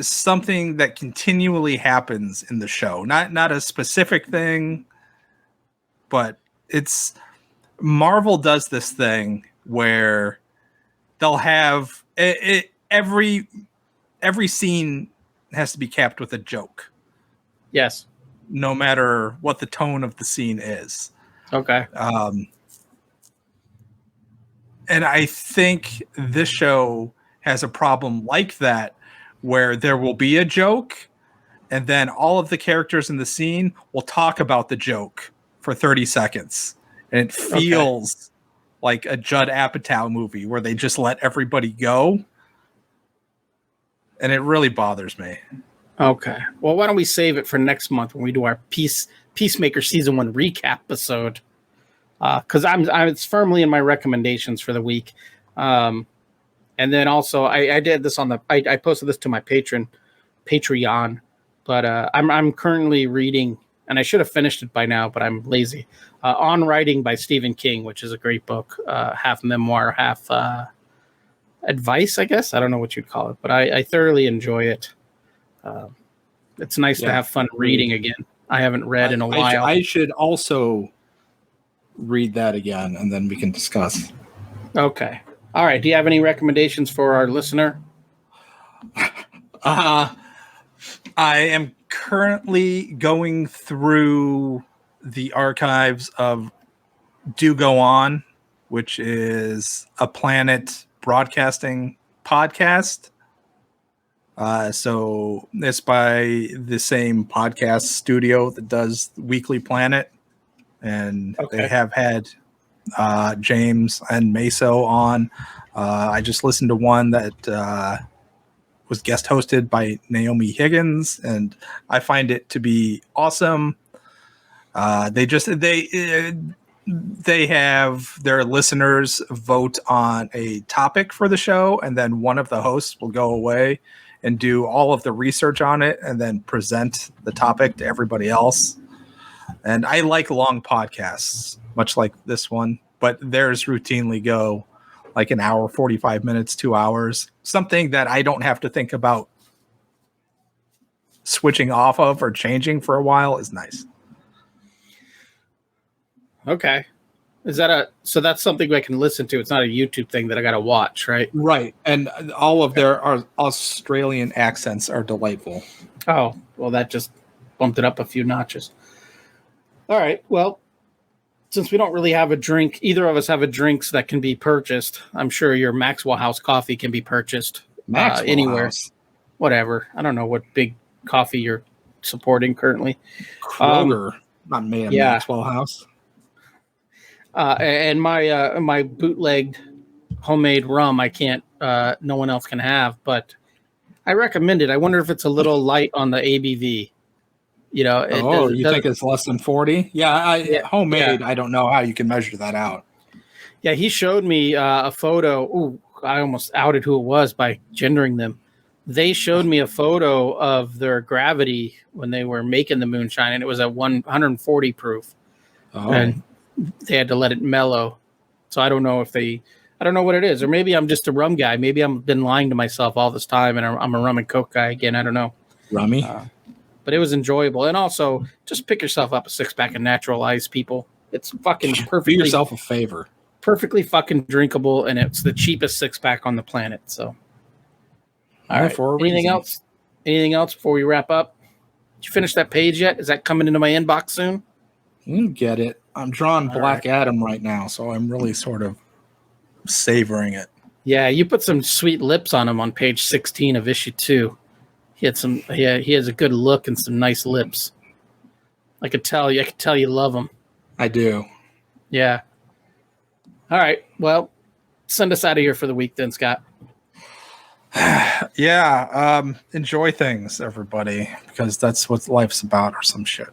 something that continually happens in the show. Not a specific thing, but it's Marvel does this thing where they'll have every scene has to be capped with a joke. Yes. No matter what the tone of the scene is. Okay. And I think this show has a problem like that, where there will be a joke, and then all of the characters in the scene will talk about the joke for 30 seconds. And it feels like a Judd Apatow movie where they just let everybody go. And it really bothers me. Okay. Well, why don't we save it for next month when we do our Peacemaker season 1 recap episode? Because it's firmly in my recommendations for the week. And then also I did this I posted this to my Patreon, but I'm currently reading, and I should have finished it by now, but I'm lazy. On Writing by Stephen King, which is a great book, half memoir, half advice, I guess. I don't know what you'd call it, but I thoroughly enjoy it. It's nice to have fun reading again. I haven't read in a while. I should also read that again, and then we can discuss. Okay. All right. Do you have any recommendations for our listener? I am currently going through the archives of Do Go On, which is a Planet broadcasting podcast. So it's by the same podcast studio that does Weekly Planet. And they have had James and Meso on. I just listened to one that was guest hosted by Naomi Higgins, and I find it to be awesome. They have their listeners vote on a topic for the show, and then one of the hosts will go away and do all of the research on it and then present the topic to everybody else. And I like long podcasts, much like this one, but theirs routinely go like an hour, 45 minutes, 2 hours, something that I don't have to think about switching off of or changing for a while is nice. Okay. So that's something I can listen to. It's not a YouTube thing that I got to watch, right? Right. And all of their Australian accents are delightful. Oh, well, that just bumped it up a few notches. All right. Well, since we don't really have a drink, either of us have a drinks that can be purchased. I'm sure your Maxwell House coffee can be purchased anywhere. House. Whatever. I don't know what big coffee you're supporting currently. Kroger, not made of Maxwell House. And my bootlegged homemade rum, I can't. No one else can have, but I recommend it. I wonder if it's a little light on the ABV. You know, you think it's less than 40? Yeah, homemade. Yeah. I don't know how you can measure that out. Yeah, he showed me a photo. Ooh, I almost outed who it was by gendering them. They showed me a photo of their gravity when they were making the moonshine, and it was at 140 proof. Oh. And they had to let it mellow. So I don't know I don't know what it is. Or maybe I'm just a rum guy. Maybe I've been lying to myself all this time, and I'm a rum and coke guy again. I don't know. Rummy. But it was enjoyable. And also, just pick yourself up a 6-pack of Natural Ice, people. It's fucking Do perfectly, yourself a favor. perfectly fucking drinkable, and it's the cheapest 6-pack on the planet. So, all right. For a Anything reason. else? Anything else before we wrap up? Did you finish that page yet? Is that coming into my inbox soon? You get it. I'm drawing All Black right. Adam right now, so I'm really sort of savoring it. Yeah, you put some sweet lips on him on page 16 of issue 2. He had some. Yeah, he has a good look and some nice lips. I could tell you love him. I do. Yeah. All right. Well, send us out of here for the week then, Scott. Yeah. Enjoy things, everybody, because that's what life's about, or some shit.